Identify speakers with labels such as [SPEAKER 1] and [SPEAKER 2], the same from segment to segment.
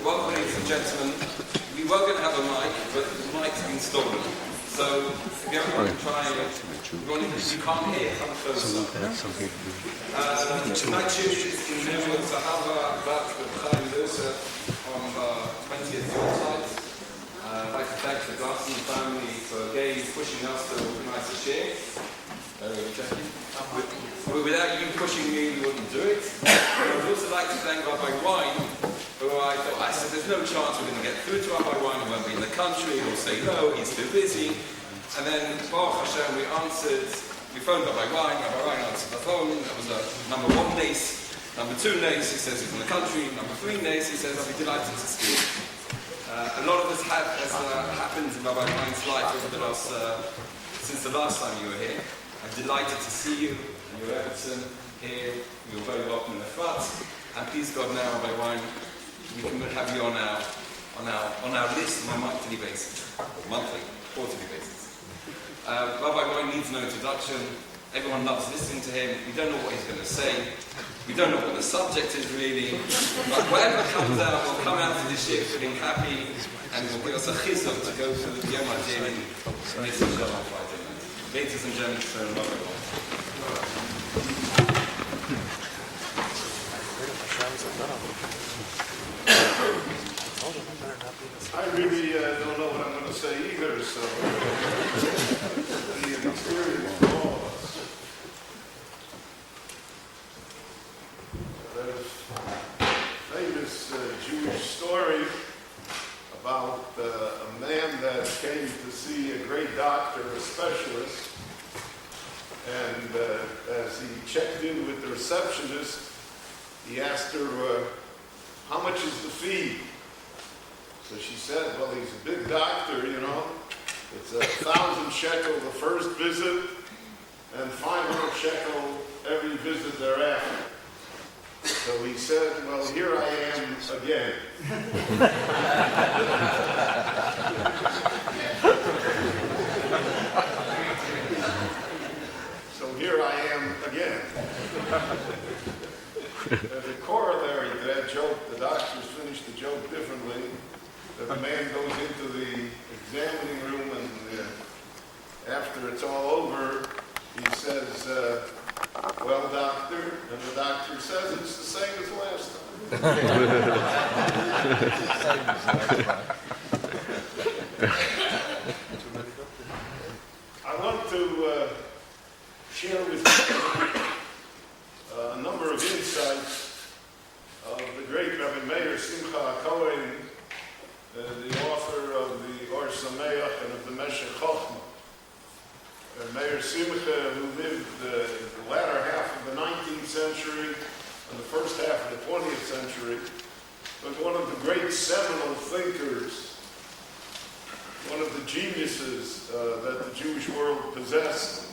[SPEAKER 1] Well, ladies and gentlemen, we were going to have a mic, but the mic's been stolen. So, if everyone can try, if you can't hear, come closer. Tonight's shift is in the name of Zahava, Berel, on the 20th Yuletide. I'd like to thank the Glassman family for again pushing us to organize a share. Without you pushing me, we wouldn't do it. I'd also like to thank Rabbi Wein, who I said there's no chance we're going to get through to Rabbi Wein. He won't be in the country. He'll say no, he's too busy. And then, Baruch Hashem, we phoned Rabbi Wein answered the phone. That was a number 1 nace. Number 2 nace, he says he's in the country. Number 3 nace, he says I'll be delighted to speak. A lot of this has happened in Rabbi Wein's life over the last, since the last time you were here. I'm delighted to see you in your Everton here. You're very welcome in Efrat. And please God now, Rabbi Wein, we can have you on our list on a monthly basis, quarterly basis. Rabbi Wein needs no introduction. Everyone loves listening to him. We don't know what he's going to say. We don't know what the subject is really. But whatever comes out, will come out of this ship feeling happy and will give us a chizuk to go through the Yom HaDin and it's on Friday night. Ladies and gentlemen, Rabbi Wein.
[SPEAKER 2] I really don't know what I'm going to say either, so the experience for all of us. There's a famous Jewish story about a man that came to see a great doctor, a specialist, and as he checked in with the receptionist, he asked her, how much is the fee? So she said, well, he's a big doctor, you know. It's 1,000 shekel the first visit and 500 shekel every visit thereafter. So he said, well, here I am again. So here I am again. As a corollary to that joke, the doctors finished the joke differently. The man goes into the examining room and after it's all over, he says, well, doctor, and the doctor says it's the same as last time. I want to share with you a number of insights of the great Rabbi Meir Simcha Cohen, the author of the Or Sameach and of the Meshech Chochmah. Meir Simcha, who lived in the latter half of the 19th century and the first half of the 20th century, was one of the great seminal thinkers, one of the geniuses that the Jewish world possessed.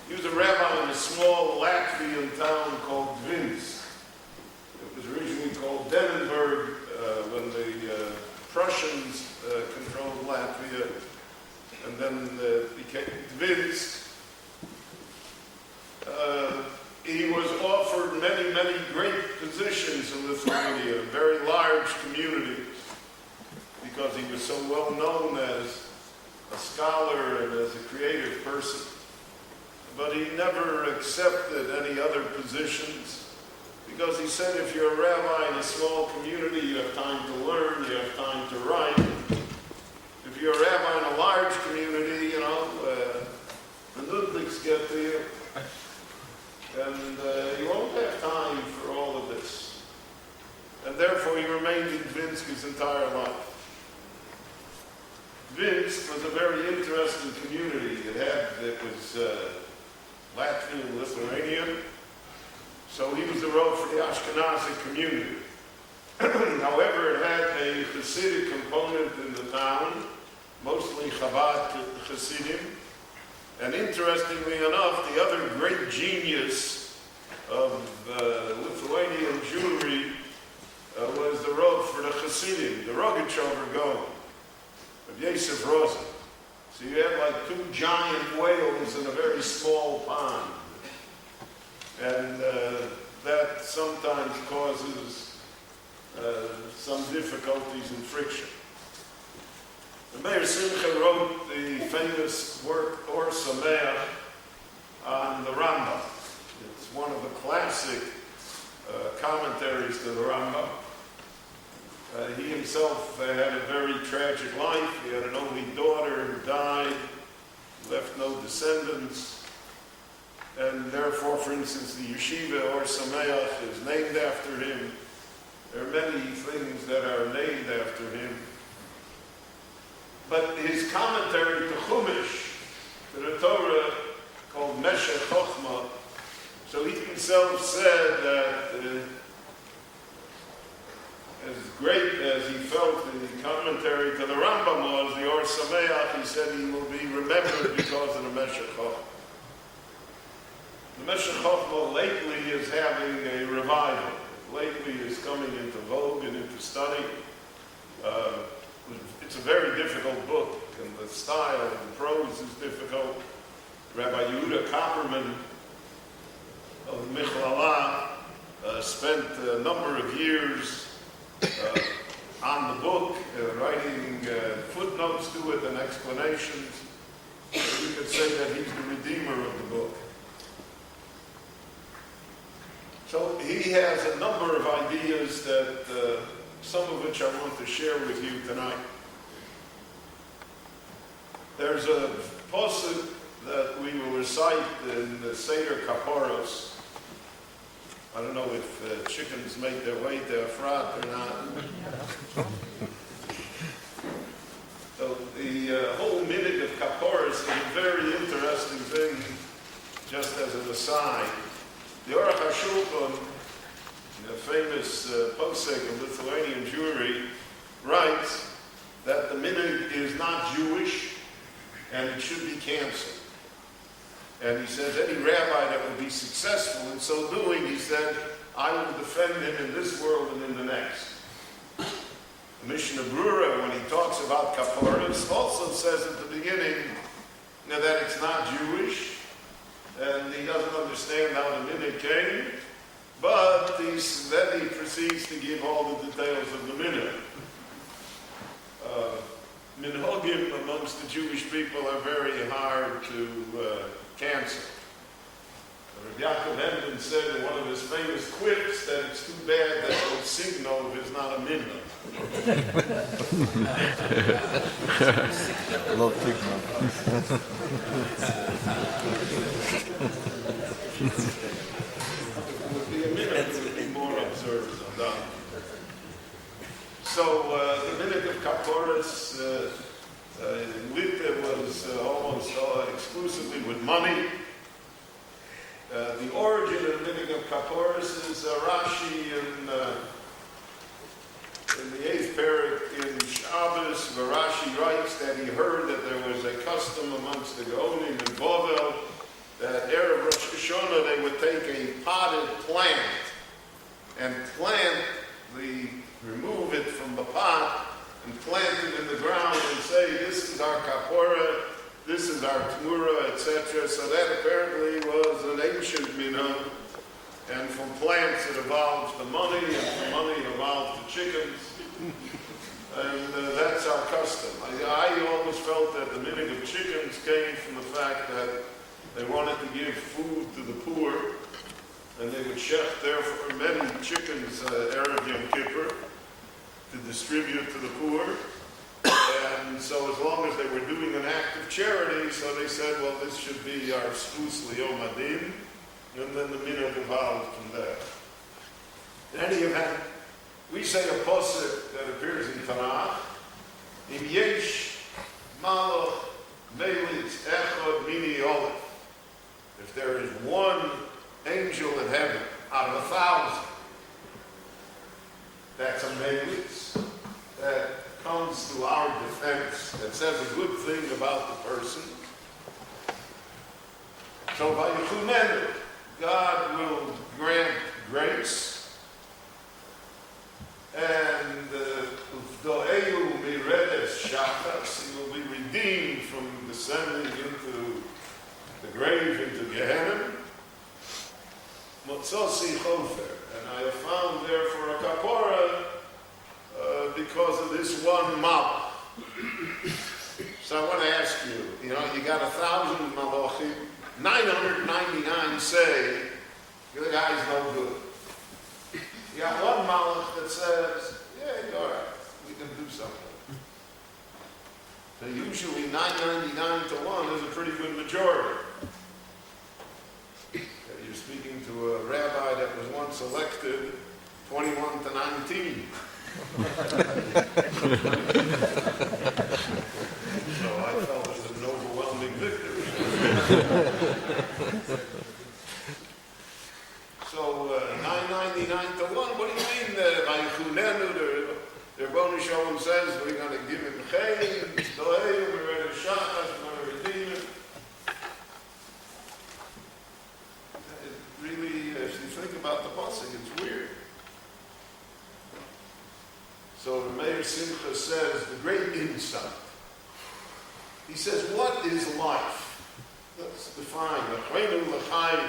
[SPEAKER 2] He was a rabbi in a small Latvian town called Vinsk. It was originally called Denenberg when the Prussians controlled Latvia, and then became Vinsk. He was offered many, many great positions in Lithuania, very large communities, because he was so well known as a scholar and as a creative person. But he never accepted any other positions, because he said if you're a rabbi in a small community, you have time to learn, you have time to write. If you're a rabbi in a large community, you know, the Ludwigs get to you, and you won't have time for all of this. And therefore he remained in Vinsk his entire life. Vinsk was a very interesting community. It was Latvian and Lithuanian, so he was the road for the Ashkenazi community. However, it had a Hasidic component in the town, mostly Chabad Hasidim, and interestingly enough, the other great genius of Lithuanian Jewry was the road for the Hasidim, the Rogachover Gaon, of Yosef Rosen. So you had like 2 giant whales in a very small pond. And that sometimes causes some difficulties and friction. The Meir Simcha wrote the famous work Or Sameach on the Rambam. It's one of the classic commentaries to the Rambam. He himself had a very tragic life. He had an only daughter who died, left no descendants, and therefore, for instance, the yeshiva Or Sameach is named after him. There are many things that are named after him. But his commentary to Chumash, to the Torah, called Meshech Chochmah, so he himself said that as great as he felt the commentary to the Rambam was, the Or Sameach, he said he will be remembered because of the Meshech Chochmah. The Meshech Chochmah lately is having a revival. Lately is coming into vogue and into study. It's a very difficult book, and the style and the prose is difficult. Rabbi Yehuda Copperman of Michlalah spent a number of years on the book, writing footnotes to it and explanations. You could say that he's the redeemer of the book. So he has a number of ideas that, some of which I want to share with you tonight. There's a posuk that we will recite in the Seder Kaporos. I don't know if chickens make their way to Efrat or not. So the whole minute of Kaporos is a very interesting thing, just as an aside. The Aruch HaShulchan, the famous posek of Lithuanian Jewry, writes that the minhag is not Jewish and it should be canceled. And he says any rabbi that will be successful in so doing, he said, I will defend him in this world and in the next. The Mishnah Brura, when he talks about Kaporos, also says at the beginning that it's not Jewish, and he doesn't understand how the minhag came, but then he proceeds to give all the details of the minhag. Minhagim amongst the Jewish people are very hard to cancel. Rabbi Yaakov Emden said in one of his famous quips that it's too bad that old Signov is not a minhag.
[SPEAKER 3] Love Signov.
[SPEAKER 2] It would be a minhag that would be more observed and done. So the minhag of Kaporos in Litva was almost exclusively with money. The origin of the minhag of Kaporos is Rashi in the 8th parak in Shabbos, where Rashi writes that he heard that there was a custom amongst the Gaonim in Bovel that Erev Rosh Hashanah they would take a potted plant and remove it from the pot and plant it in the ground and say, this is our kapora, this is our tmura, etc. So that apparently was an ancient minhag, and from plants it evolves the money, and from money evolves the chickens, and that's our custom. I always felt that the minhag of chickens came from the fact that they wanted to give food to the poor, and they would shech therefore many chickens Erev Yom Kippur to distribute to the poor. And so as long as they were doing an act of charity, so they said, well, this should be our spus liyom adin, and then the minhag evolved from there. In any event, we say a posuk that appears in Tanakh, Im yesh malach melitz echad mini olef. If there is one angel in heaven out of 1,000, that's a melitz that comes to our defense, that says a good thing about the person. So by Yechunenu, God will grant grace, and Do'eu miredes shachas, he will be redeemed from descending into the grave, into Gehenna. Motzosi chofer, and I have found therefore a kapora this one malach. So I want to ask you, you got 1,000 malachim, 999 say, the guy's no good. You got one malach that says, yeah, you're all right, we can do something. So usually 999 to 1 is a pretty good majority. You're speaking to a rabbi that was once elected 21 to 19. So I felt it was an overwhelming victory. So 999 to 1, what do you mean? The Rebbe Shalom says we're going to give him chayim, dohayim, we're going to shachas, we're going to redeem him. Really, if you think about the pasuk, it's weird. So the Meir Simcha says the great insight. He says, what is life? Let's define. L'chaynu l'chayim,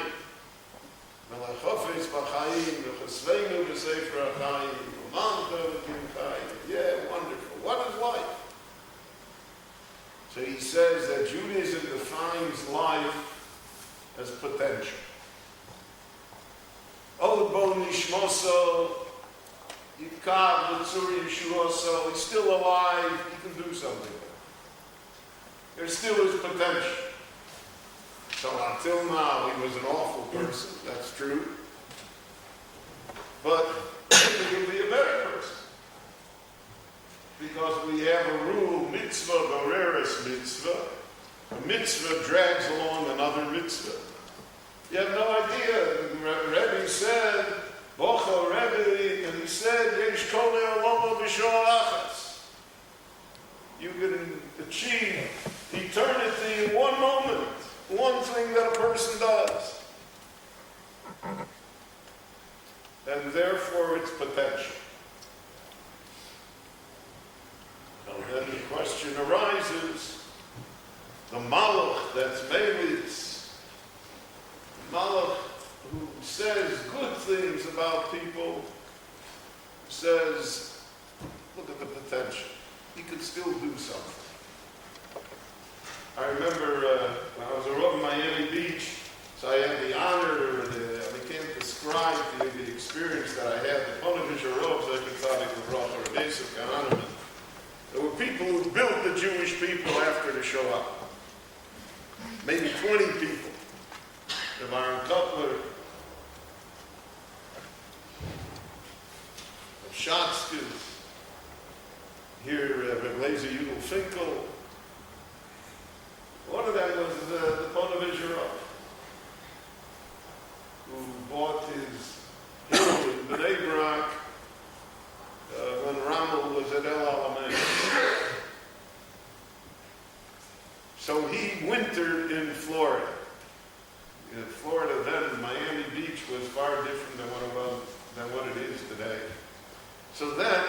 [SPEAKER 2] melachofetz b'chayim, l'chasveinu b'sefer ha'chayim, l'mancha v'kim chayim. Yeah, wonderful. What is life? So he says that Judaism defines life as potential. Od bo nishmoso, yikav l'tzur yeshuoso, he's still alive, he can do something. There still is potential. So until now, he was an awful person, that's true. But maybe he'll be a better person. Because we have a rule, mitzvah goreres mitzvah. A mitzvah drags along another mitzvah. You have no idea. Rabbi said, Bocha Rabbi, and he said, Yesh kol le'olamo b'shor achas. You can achieve eternity in one moment, one thing that a person does. And therefore its potential. And then the question arises, the malach that's Melis, malach who says good things about people, says, look at the potential. He could still do something. I remember when I was a Rav in Miami Beach, so I had the honor, I can't describe the experience that I had. The Ponevisher Rovs, I could tell you, were basic honor. There were people who built the Jewish people after the Shoah. Maybe 20 people. The Baron Cutler, the Schatzkes, here Rabbi Yudel Finkel. One of them was the Ponevisher Rov, who bought his hill in Bnei Brak when Rommel was at El Alamein. So he wintered in Florida. In Florida then, Miami Beach was far different than what it is today. So then,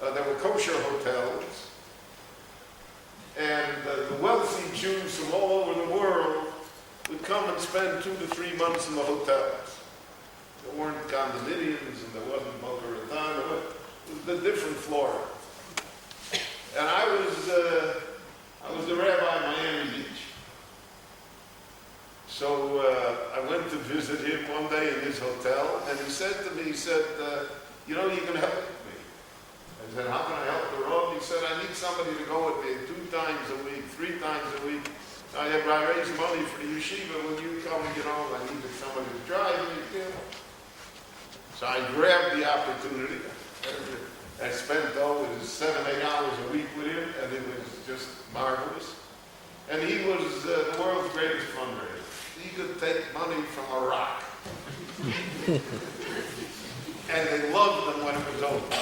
[SPEAKER 2] there were kosher hotels, and the wealthy Jews from all over the world would come and spend 2 to 3 months in the hotels. There weren't condominiums, and there wasn't Boca Raton. It was a different Florida. And I was the rabbi in Miami Beach. So I went to visit him one day in his hotel, and he said to me, you can help me. I said, how can I help the Rav? He said, I need somebody to go with me 2 times a week, 3 times a week. I raised money for the yeshiva. When you come, I needed somebody to drive me. So I grabbed the opportunity. I spent, 7-8 hours a week with him, and it was just marvelous. And he was the world's greatest fundraiser. He could take money from a rock. And they loved them when it was over.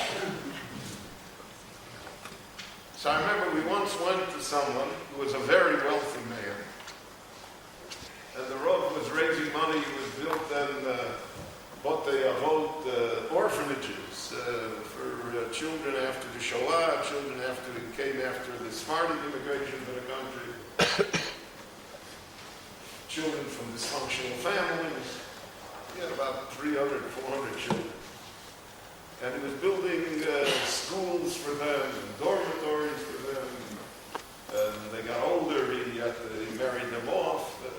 [SPEAKER 2] So I remember we once went to someone who was a very wealthy man. And the Rav was raising money. He was built then orphanages for children after the Shoah, children came after the Sephardic immigration to the country, children from dysfunctional families. He had about 300, 400 children. And he was building schools schools for them, and dormitories for them. And they got older, he married them off. But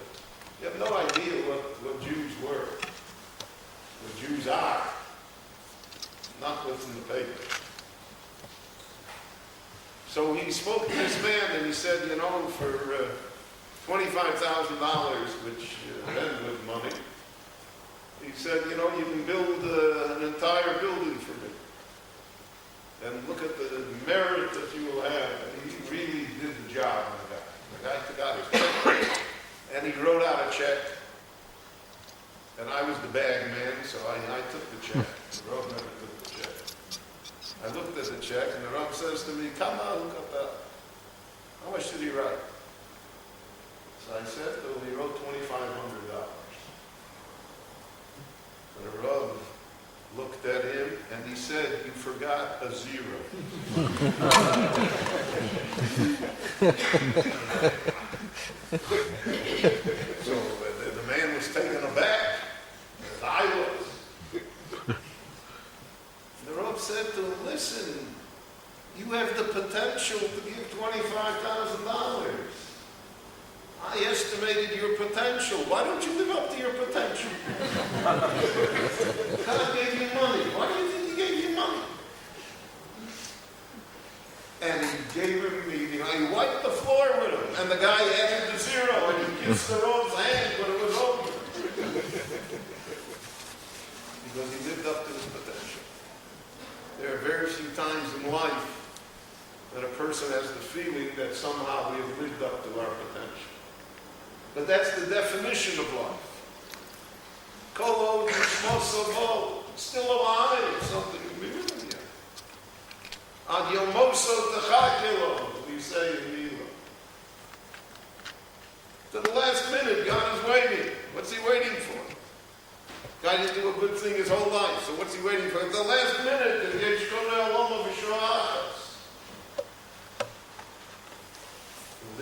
[SPEAKER 2] you have no idea what Jews were, what Jews are, not what's in the paper. So he spoke to this man and he said, for $25,000, which then was money, he said, you can build an entire building for me. And look at the merit that you will have. And he really did the job on the guy. The guy got his check. And he wrote out a check. And I was the bag man, so I took the check. The Rav never took the check. I looked at the check, and the Rav says to me, come on, look at that. How much did he write? So I said to him, he wrote $2,500. The Rav looked at him, and he said, you forgot a zero. So the man was taken aback, as I was. The Rav said to him, listen, you have the potential to give $25,000. I estimated your potential. Why don't you live up to your potential? God gave you money. Why do you think he gave you money? And he gave him, he wiped the floor with him. And the guy added the zero and he kissed the Rav's hand when it was over. Because he lived up to his potential. There are very few times in life that a person has the feeling that somehow we have lived up to our potential. But that's the definition of life. Kol Yishmosavo, still alive, something new here. Ad Yomoso Techakelo, we say in Mila. To the last minute, God is waiting. What's he waiting for? God didn't do a good thing his whole life, so what's he waiting for? At the last minute, to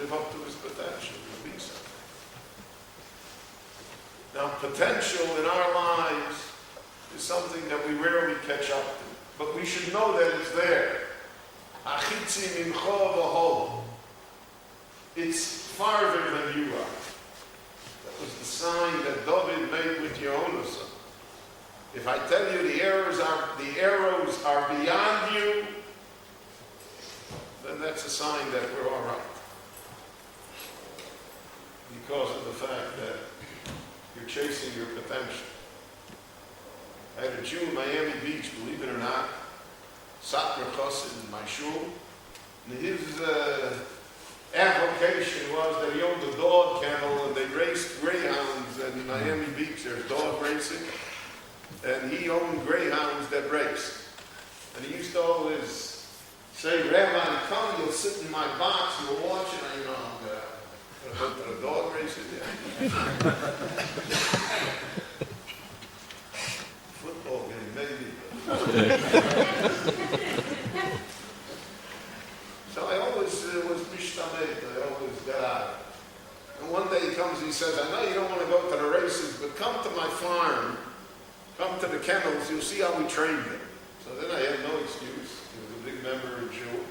[SPEAKER 2] live up to his potential, to be something. Now, potential in our lives is something that we rarely catch up to, but we should know that it's there. Achitzi mincho v'hol. It's farther than you are. That was the sign that David made with Yehonasan. If I tell you the arrows are beyond you, then that's a sign that we're all right. Because of the fact that you're chasing your potential. I had a Jew in Miami Beach, believe it or not, Satmar Chassid in my shul, and his avocation was that he owned a dog kennel and they raced greyhounds in Miami Beach. There's dog racing, and he owned greyhounds that raced. And he used to always say, Rabbi, come, you'll sit in my box, you'll watch it, and I'm going to the dog racing there. Football game, maybe. So I always was mishtamet, I always got out. And one day he comes, he says, I know you don't want to go to the races, but come to my farm, come to the kennels, you'll see how we train them. So then I had no excuse. He was a big member of Jew.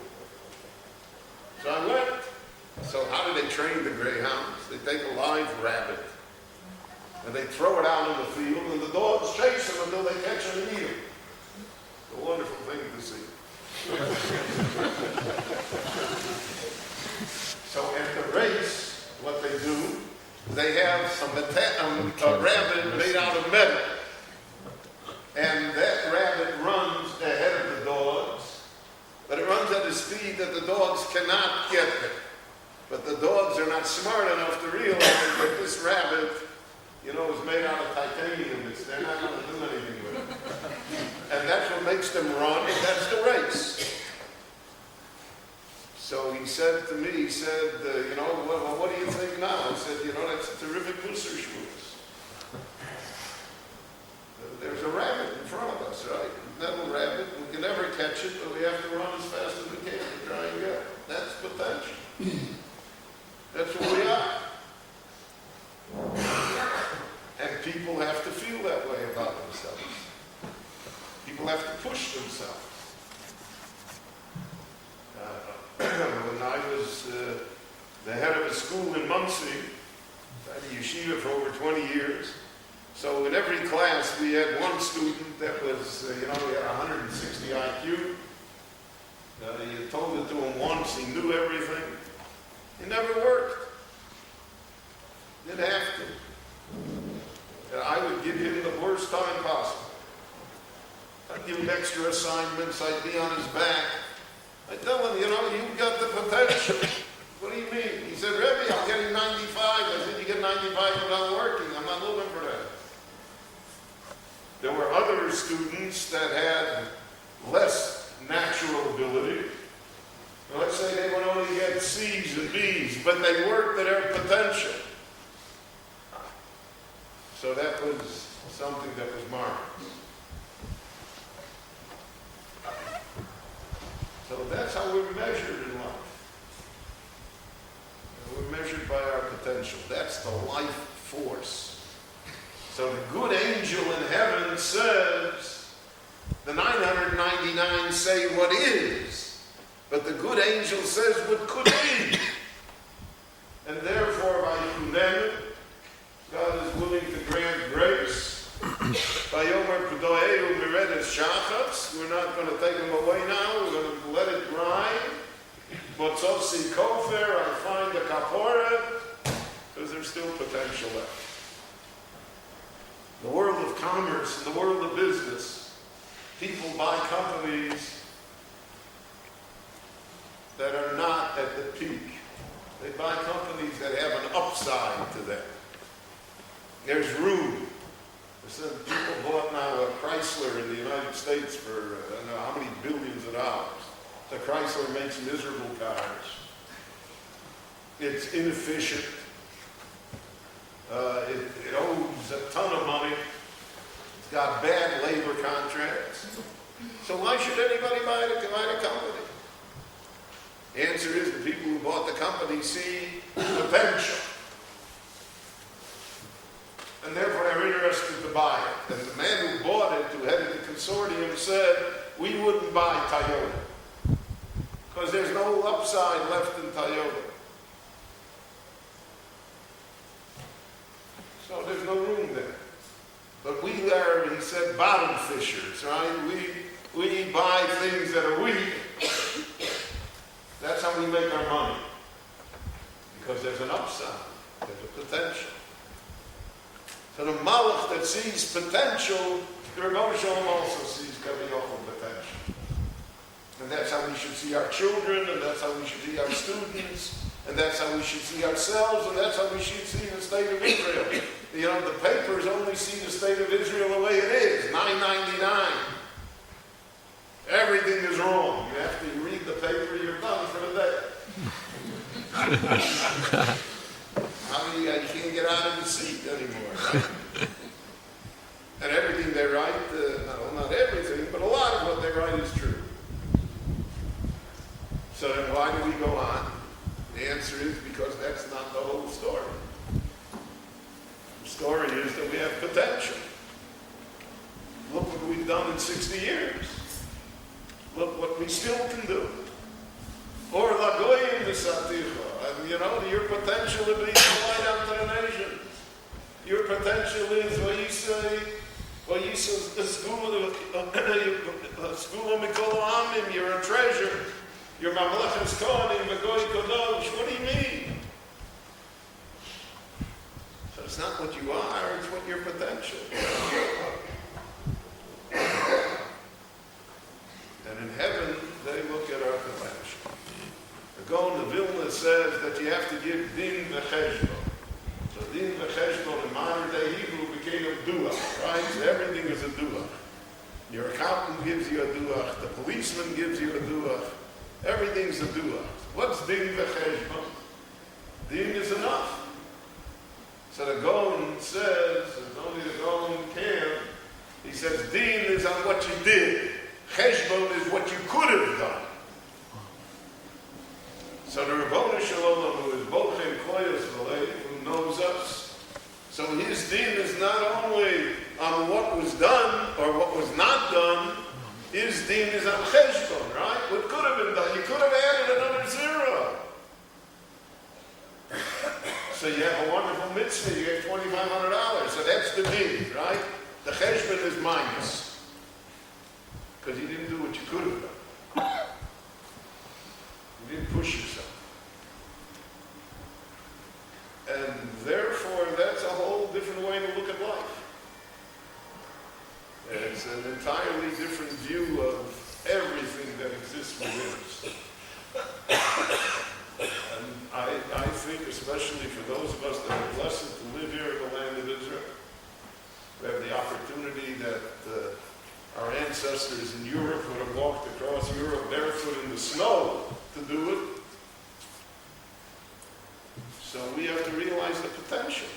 [SPEAKER 2] So I went. So how do they train the greyhounds? They take a live rabbit and they throw it out in the field and the dogs chase them until they catch them and eat them. It's a wonderful thing to see. So at the race, what they do, they have a rabbit made out of metal. And that rabbit runs ahead of the dogs, but it runs at a speed that the dogs cannot get there. But the dogs are not smart enough to realize that this rabbit, is made out of titanium. They're not going to do anything with it. And that's what makes them run, and that's the race. So he said to me, well, what do you think now? I said, that's a terrific booster schwooze. There's a rabbit in front of us, right? Metal rabbit. We can never catch it, but we have to run as fast as we can to try and get it. That's potential. That's what we are. And people have to feel that way about themselves. People have to push themselves. the head of a school in Muncie, at a yeshiva for over 20 years. So in every class we had one student that was, he had 160 IQ. You told it to him once, he knew everything. It never worked. Didn't have to. And I would give him the worst time possible. I'd give him extra assignments, I'd be on his back. I'd tell him, you've got the potential. What do you mean? He said, Rabbi, I'm getting 95. I said, you get 95 without working. I'm not looking for that. There were other students that had less natural ability. Let's say they would only get C's and B's, but they worked to their potential. So that was something that was marvelous. So that's how we're measured in life. We're measured by our potential. That's the life force. So the good angel in heaven says, the 999 say what is, but the good angel says what could be. And therefore, by Yikunem, God is willing to grant grace. By Yomer P'doeu Meredes Shachats, we're not going to take them away now, we're going to let it grind. Botzotzi Kofer, I find the Kapora, because there's still potential left. The world of commerce, and the world of business, people buy companies that are not at the peak. They buy companies that have an upside to them. There's room. Some people bought now a Chrysler in the United States for I don't know how many billions of dollars. The Chrysler makes miserable cars. It's inefficient. It owes a ton of money. It's got bad labor contracts. So why should anybody buy the company? The answer is the people who bought the company see potential. And therefore they're interested to buy it. And the man who bought it, who headed the consortium, said, we wouldn't buy Toyota. Because there's no upside left in Toyota. So there's no room there. But we are, he said, bottom fishers, right? We buy things that are weak. That's how we make our money. Because there's an upside. There's a potential. So the Malach that sees potential, the Rabbi Shalom also sees Kaviyachol potential. And that's how we should see our children, and that's how we should see our students, and that's how we should see ourselves, and that's how we should see the state of Israel. The papers only see the state of Israel the way it is, 999. Everything is wrong. After you read the paper, you're done for the day. You can't get out of the seat anymore. Right? And everything they write, not everything, but a lot of what they write is true. So then why do we go on? The answer is because that's not the whole story. The story is that we have potential. Look what we've done in 60 years. Look what we still can do. Or lagoyim v'saticha. And your potential is to be the light unto the nations. Your potential is you're a treasure. You're mamlechas kohanim v'goy kadosh. What do you mean? So it's not what you are, it's what your potential is. And in heaven, they look at our potential. The Gaon of Vilna says that you have to give din v'cheshbon. So din v'cheshbon in modern day Hebrew became a duach, right? So everything is a duach. Your accountant gives you a duach. The policeman gives you a duach. Everything's a duach. What's din v'cheshbon? Din is enough. So the Gaon says, and only the Gaon can, he says din is on what you did. Cheshbon is what you could have done. So the Rabboni Shalom, who is Bochem Koyos V'lei, who knows us, so his din is not only on what was done or what was not done, his din is on Cheshbon, right? What could have been done? You could have added another zero. business, you get $2,500. So that's the din, right? The cheshbon is minus. Because you didn't do what you could have done. You didn't push yourself. And therefore, that's a whole different way to look at life. It's an entirely different view of everything that exists within us. And I think, especially for those of us that are blessed to live here in the land of Israel, we have the opportunity that our ancestors in Europe would have walked across Europe barefoot in the snow to do it. So we have to realize the potential.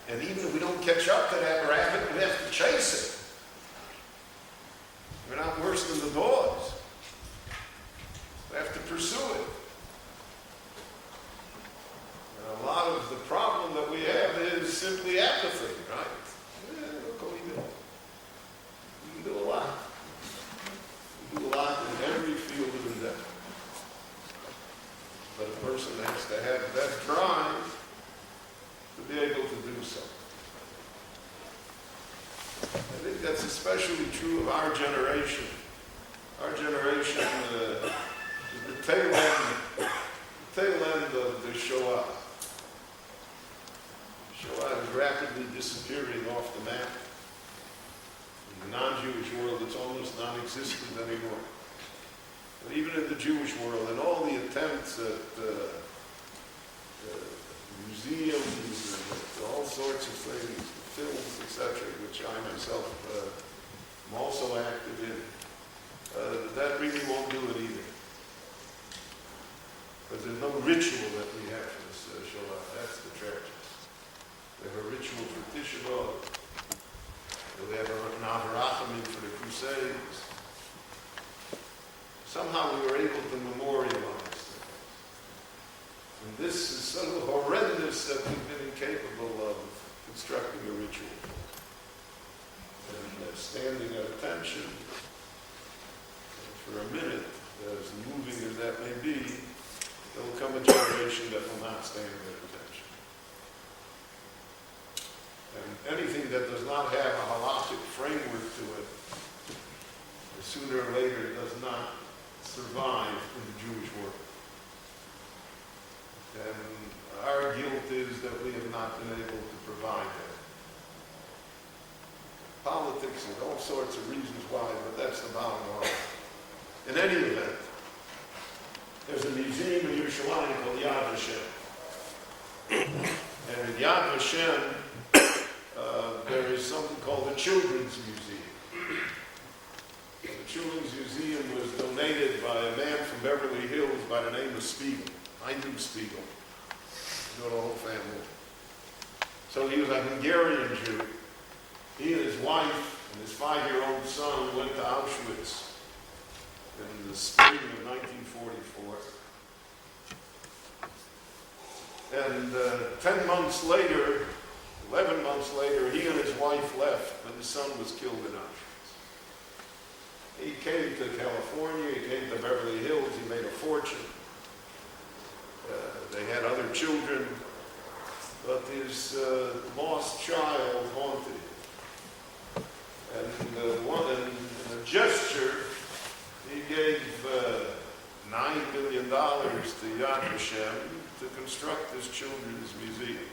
[SPEAKER 2] And even if we don't catch up to that rabbit, we have to chase it. We're not worse than the dogs. We have to pursue it. And a lot of the problem that we have is simply apathy, right? What can we do? We can do a lot. We do a lot in every field of endeavor. But a person has to have that drive to be able to do so. I think that's especially true of our generation. Our generation is the tail end of the Shoah. Shoah is rapidly disappearing off the map. In the non-Jewish world, it's almost non-existent anymore. But even in the Jewish world, and all the attempts at museums and all sorts of things, films, etc., which I myself am also active in, that really won't do it either. Because there's no ritual that we have for this Shoah. That's the tragedy. We have a ritual for Tisha B'Av. We have an Avarachamim for the Crusades. Somehow we were able to memorialize things. And this is so horrendous that we've been incapable of constructing a ritual. And standing at attention for a minute, as moving as that may be, there will come a generation that will not stand at attention. And anything that does not have a halakhic framework to it, sooner or later does not survive in the Jewish world. And our guilt is that we have not been able to provide that. Politics and all sorts of reasons why, but that's the bottom line. In any event, there's a museum in Yerushalayim called Yad Vashem. And in Yad Vashem, there is something called the Children's Museum. The Children's Museum was donated by a man from Beverly Hills by the name of Spiegel. I knew Spiegel. I know the whole family. So he was a Hungarian Jew. He and his wife and his 5-year-old son went to Auschwitz in the spring of 1944. And 10 months later, 11 months later, he and his wife left when his son was killed in Auschwitz. He came to California, he came to Beverly Hills, he made a fortune. They had other children, but his lost child haunted him. And in a gesture, he gave $9 million to Yad Vashem to construct this children's museum.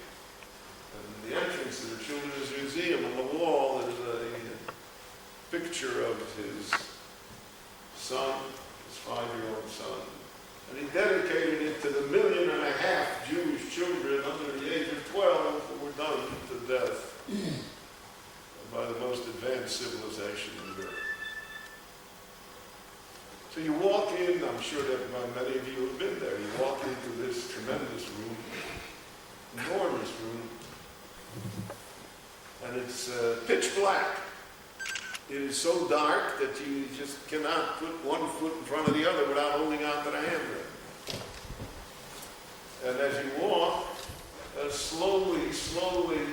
[SPEAKER 2] And the entrance to the children's museum, on the wall, is a picture of his son, his 5-year-old son. And he dedicated it to the 1.5 million Jewish children under the age of 12 who were done to death by the most advanced civilization in Europe. So you walk in, I'm sure that many of you have been there, you walk into this tremendous room, enormous room, and it's pitch black. It is so dark that you just cannot put one foot in front of the other without holding out to the handrail. And as you walk, slowly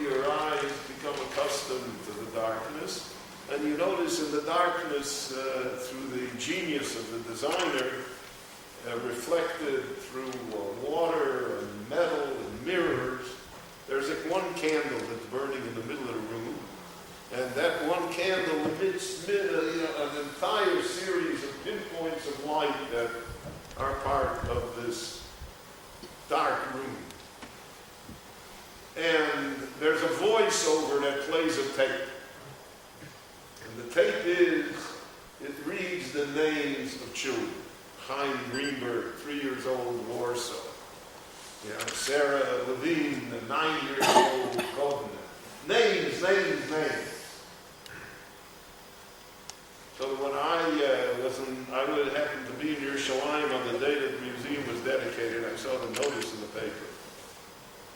[SPEAKER 2] your eyes become accustomed to the darkness. And you notice in the darkness, through the genius of the designer, reflected through water and metal and mirrors, there's like one candle that's burning in the middle of the room, and that one candle emits an entire series of pinpoints of light that are part of this dark room. And there's a voiceover that plays a tape. And the tape it reads the names of children. Chaim Greenberg, 3 years old, Warsaw. Sarah Levine, the 9-year-old, Kovna. Names. So when I would happen to be in Yerushalayim on the day that the museum was dedicated, I saw the notice in the paper.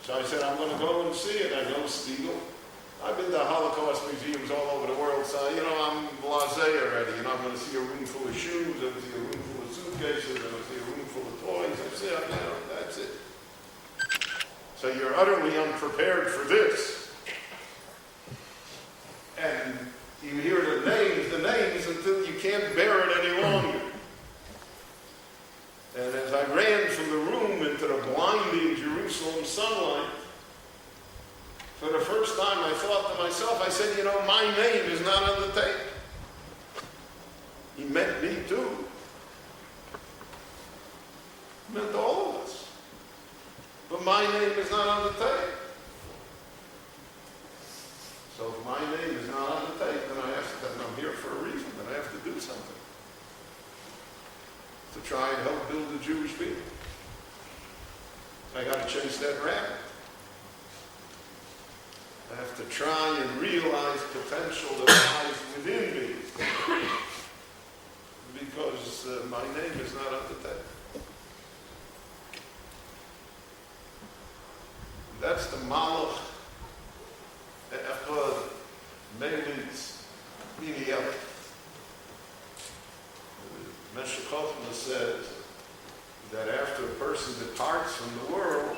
[SPEAKER 2] So I said, I'm going to go and see it. I know Stiegel. I've been to Holocaust museums all over the world, so, I'm blasé already. I'm going to see a room full of shoes, I'm going to see a room full of suitcases, I'm going to see a room full of toys. I said, that's it. So you're utterly unprepared for this. And you hear the names until you can't bear it any longer. And as I ran from the room into the blinding Jerusalem sunlight, for the first time I thought to myself, I said, my name is not on the tape. He meant me too. He meant all of us. But my name is not on the tape. So if my name is not on the tape, then I'm here for a reason, then I have to do something. To try and help build the Jewish people. I got to chase that rabbit. I have to try and realize potential that lies within me. Because my name is not on the tape. That's the Malach Echad Melitz Miniyah. Meshech Chochmah says that after a person departs from the world,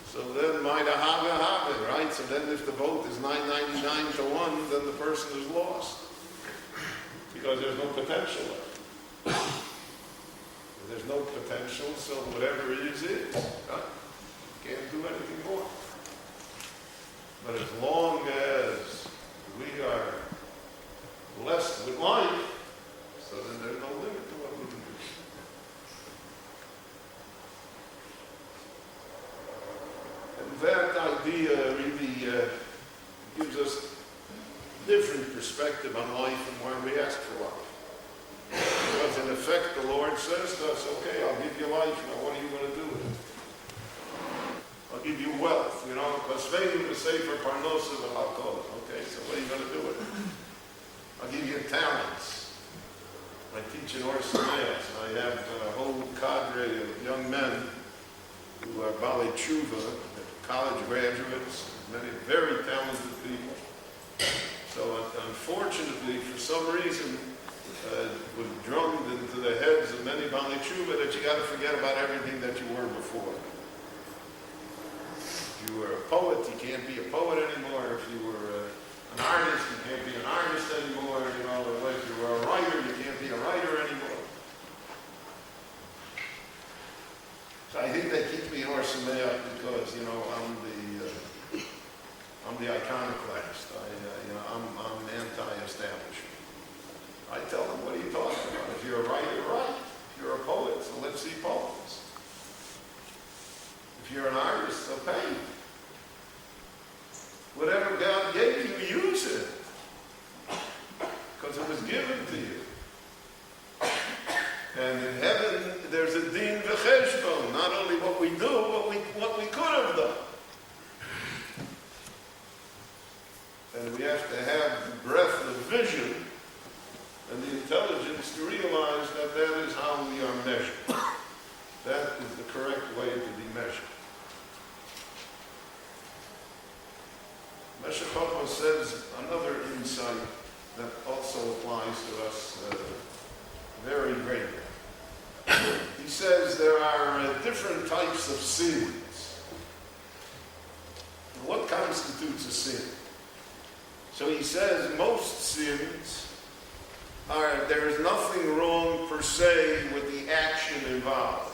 [SPEAKER 2] so then might have it, right? So then if the vote is 999 to 1, then the person is lost. Because there's no potential left. There's no potential, so whatever it is, right? Can't do anything more. But as long as we are blessed with life, so then there's no limit to what we can do. And that idea really gives us different perspective on life and why we ask for life. Because in effect, the Lord says to us, okay, I'll give you life, now what are you going to do with it? I'll give you wealth, Okay, so what are you going to do with it? I'll give you talents. I teach in Orsameas. I have a whole cadre of young men who are Bali Tshuva, college graduates, many very talented people. So unfortunately, for some reason, it was drummed into the heads of many Bali Tshuva that you got to forget about everything that you were before. If you were a poet, you can't be a poet anymore. If you were an artist, you can't be an artist anymore. If you were a writer, you can't be a writer anymore. So I think they keep me in Orsameach because, I'm the iconoclast. I'm an anti-establishment. I tell them, what are you talking about? If you're a writer, write. If you're a poet, so let's see poems. If you're an artist, so paint. Whatever God gave you, use it. Because it was given to you. And in heaven, there's a din v'cheshbon. Not only what we do, but what we could have done. And we have to have the breadth of vision and the intelligence to realize that that is how we are measured. That is the correct way to be measured. Meshech Chochmah says another insight that also applies to us very greatly. He says there are different types of sins. What constitutes a sin? So he says most sins there is nothing wrong per se with the action involved.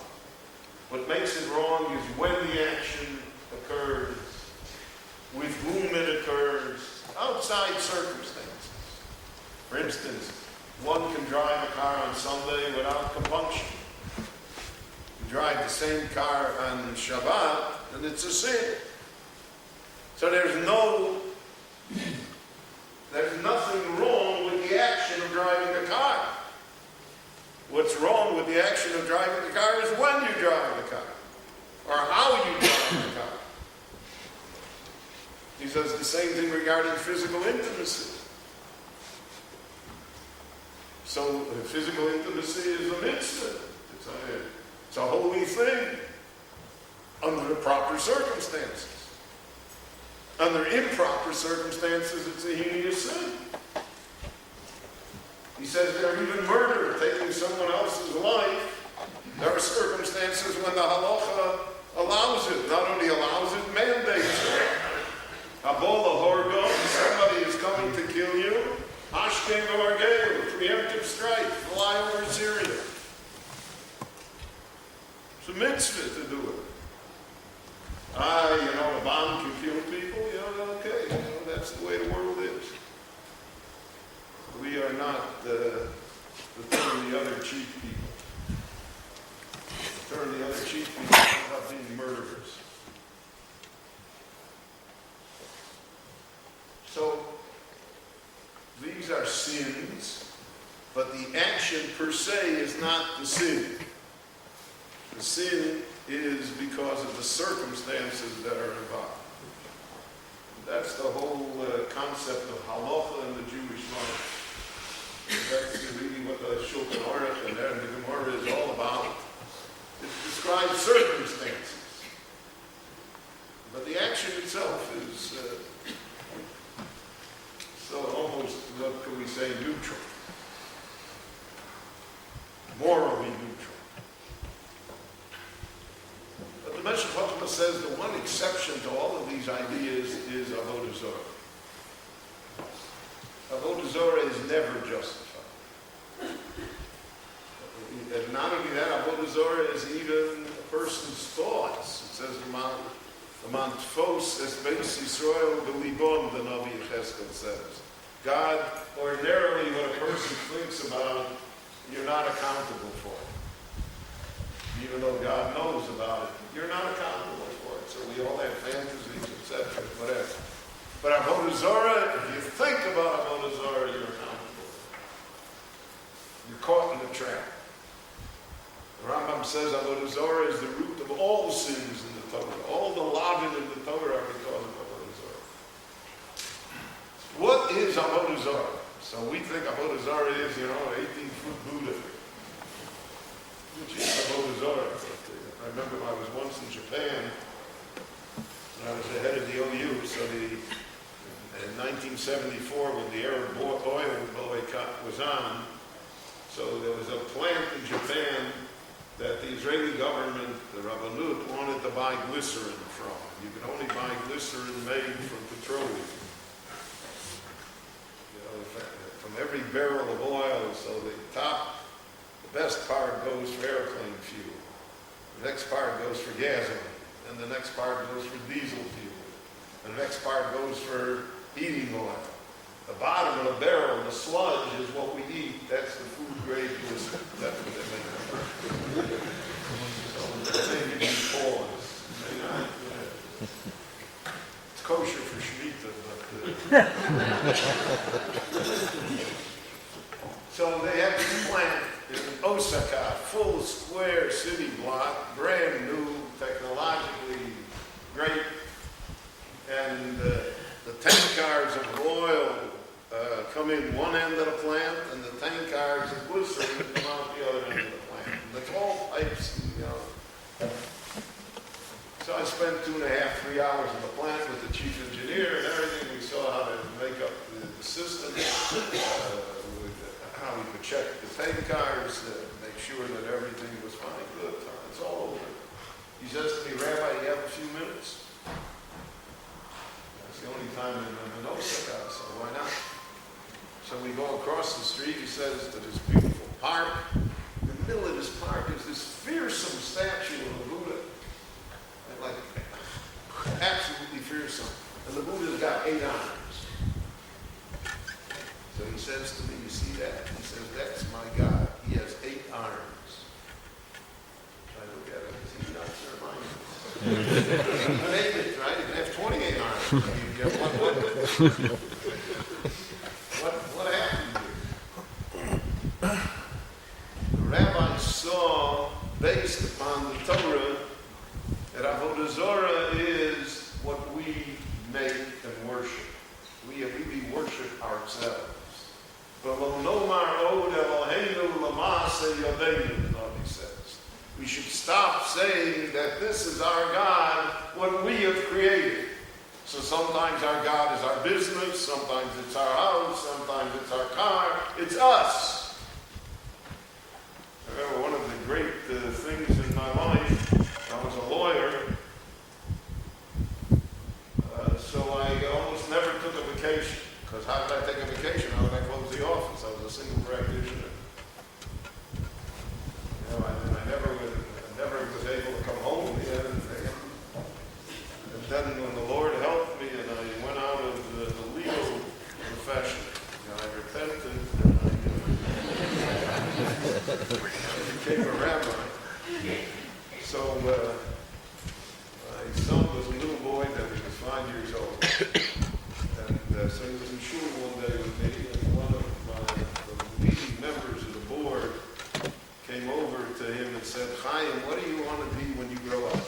[SPEAKER 2] What makes it wrong is when the action occurs with whom it occurs, outside circumstances. For instance, one can drive a car on Sunday without compunction. You drive the same car on Shabbat, and it's a sin. So there's nothing wrong with the action of driving the car. What's wrong with the action of driving the car is when you drive the car, or how you drive the car. He says the same thing regarding physical intimacy. So physical intimacy is a mitzvah. It's a holy thing under the proper circumstances. Under improper circumstances, it's a heinous sin. He says there are even murder, taking someone else's life. There are circumstances when the halacha allows it. Not only allows it, mandates it. Abola horgo, somebody is coming to kill you. Ashkem Orgeo, preemptive strike, fly over Syria. It's a mitzvah to do it. A bomb can kill people, okay, that's the way the world is. We are not the turn the other cheap people. Turn the other cheap people about being murderers. So, these are sins, but the action per se is not the sin. The sin is because of the circumstances that are involved. That's the whole concept of halacha in the Jewish life. That's really what the Shulchan Aruch and the Gemara is all about. It describes circumstances. But the action itself is so almost, what could we say, neutral. Morally neutral. But the Meshech Chochmah says the one exception to all of these ideas is Avodah Zorah. Avodah Zorah is never justified. And not only that, Avodah Zorah is even a person's thoughts. It says Among Tfos es Beis Yisrael B'libon, the Navi Yechezkel says. God, ordinarily what a person thinks about, you're not accountable for it. Even though God knows about it, you're not accountable for it. So we all have fantasies, etc., whatever. But Avodah Zorah, if you think about Avodah Zorah, you're accountable. You're caught in the trap. The Rambam says Avodah Zorah is the root of all the sins in the Torah. All the lavin in the Torah are because of Avodah Zorah. What is Avodah Zorah? So we think Avodah Zorah is, an 18-foot Buddha. Which is Avodah Zorah. I remember I was once in Japan, and I was the head of the OU, so in 1974, when the Arab oil boycott was on, so there was a plant in Japan that the Israeli government, the Rabbanut, wanted to buy glycerin from. You can only buy glycerin made from petroleum. From every barrel of oil, so the best part goes for airplane fuel. The next part goes for gasoline. And the next part goes for diesel fuel. And the next part goes for heating oil. The bottom of the barrel, the sludge, is what we eat. That's the food grade glycerin. That's what they make. So they give you pause. It's kosher for Shemitah, so they have this plant in Osaka, full square city block, brand new, technologically great, and the tank cars of oil come in one end of the plant, and the tank cars of glycerin come out the other end of the plant. And it's all pipes, So I spent 2.5, 3 hours in the plant with the chief engineer and everything. We saw how to make up the system, how we could check the tank cars, make sure that everything was fine. Good, it's all over. He says to me, Rabbi, you have a few minutes? That's the only time I'm in Osaka, so why not? So we go across the street. He says to this beautiful park. In the middle of this park is this fearsome statue of the Buddha. Like, absolutely fearsome. And the 8 arms. So he says to me, you see that? He says, that's my God. He has 8 arms. I look at him and say, he's not sure mine. You name it, right? You have 28 arms. You get what happened here? The rabbi saw, based upon the Torah, that Avodah Zorah is what we make and worship. We worship ourselves. He says. We should stop saying that this is our God, what we have created. So sometimes our God is our business, sometimes it's our house, sometimes it's our car, it's us. I remember one of the great things in my life, I was a lawyer, so I almost never took a vacation. Because how did I take a vacation? How did I close the office? I was a single practitioner. You know, I never was able to come home. And then when the Lord helped me and I went out of the legal profession, I repented and I became a rabbi. So my son was a little boy then, he was 5 years old. And so he was in shul one day with me, and one of the leading members of the board came over to him and said, Chaim, what do you want to be when you grow up?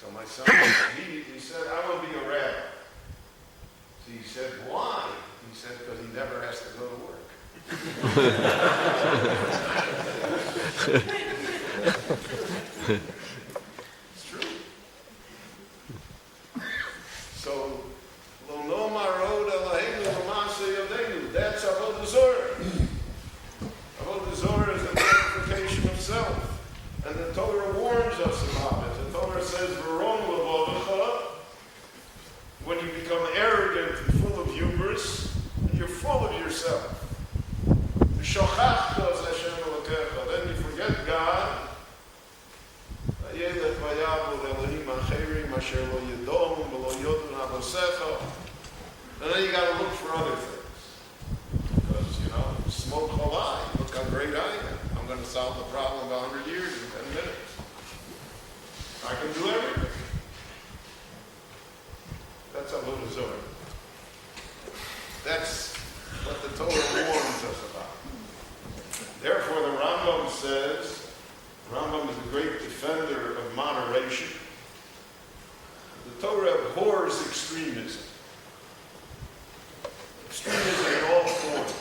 [SPEAKER 2] So my son immediately said, I want to be a rabbi. So he said, why? He said, because he never has to go to work. It's true. So, that's Avodah Zorah. Avodah Zorah is the glorification of self. And the Torah warns us about it. The Torah says, when you become arrogant and full of hubris, you're full of yourself. Then you forget God. And then you got to look for other things. Because, smoke halai. Look how great I am. I'm going to solve the problem of 100 years in 10 minutes. I can do everything. That's Avodah Zorah. That's what the Torah warns us about. Therefore, the Rambam says, Rambam is a great defender of moderation. The Torah abhors extremism. Extremism in all forms.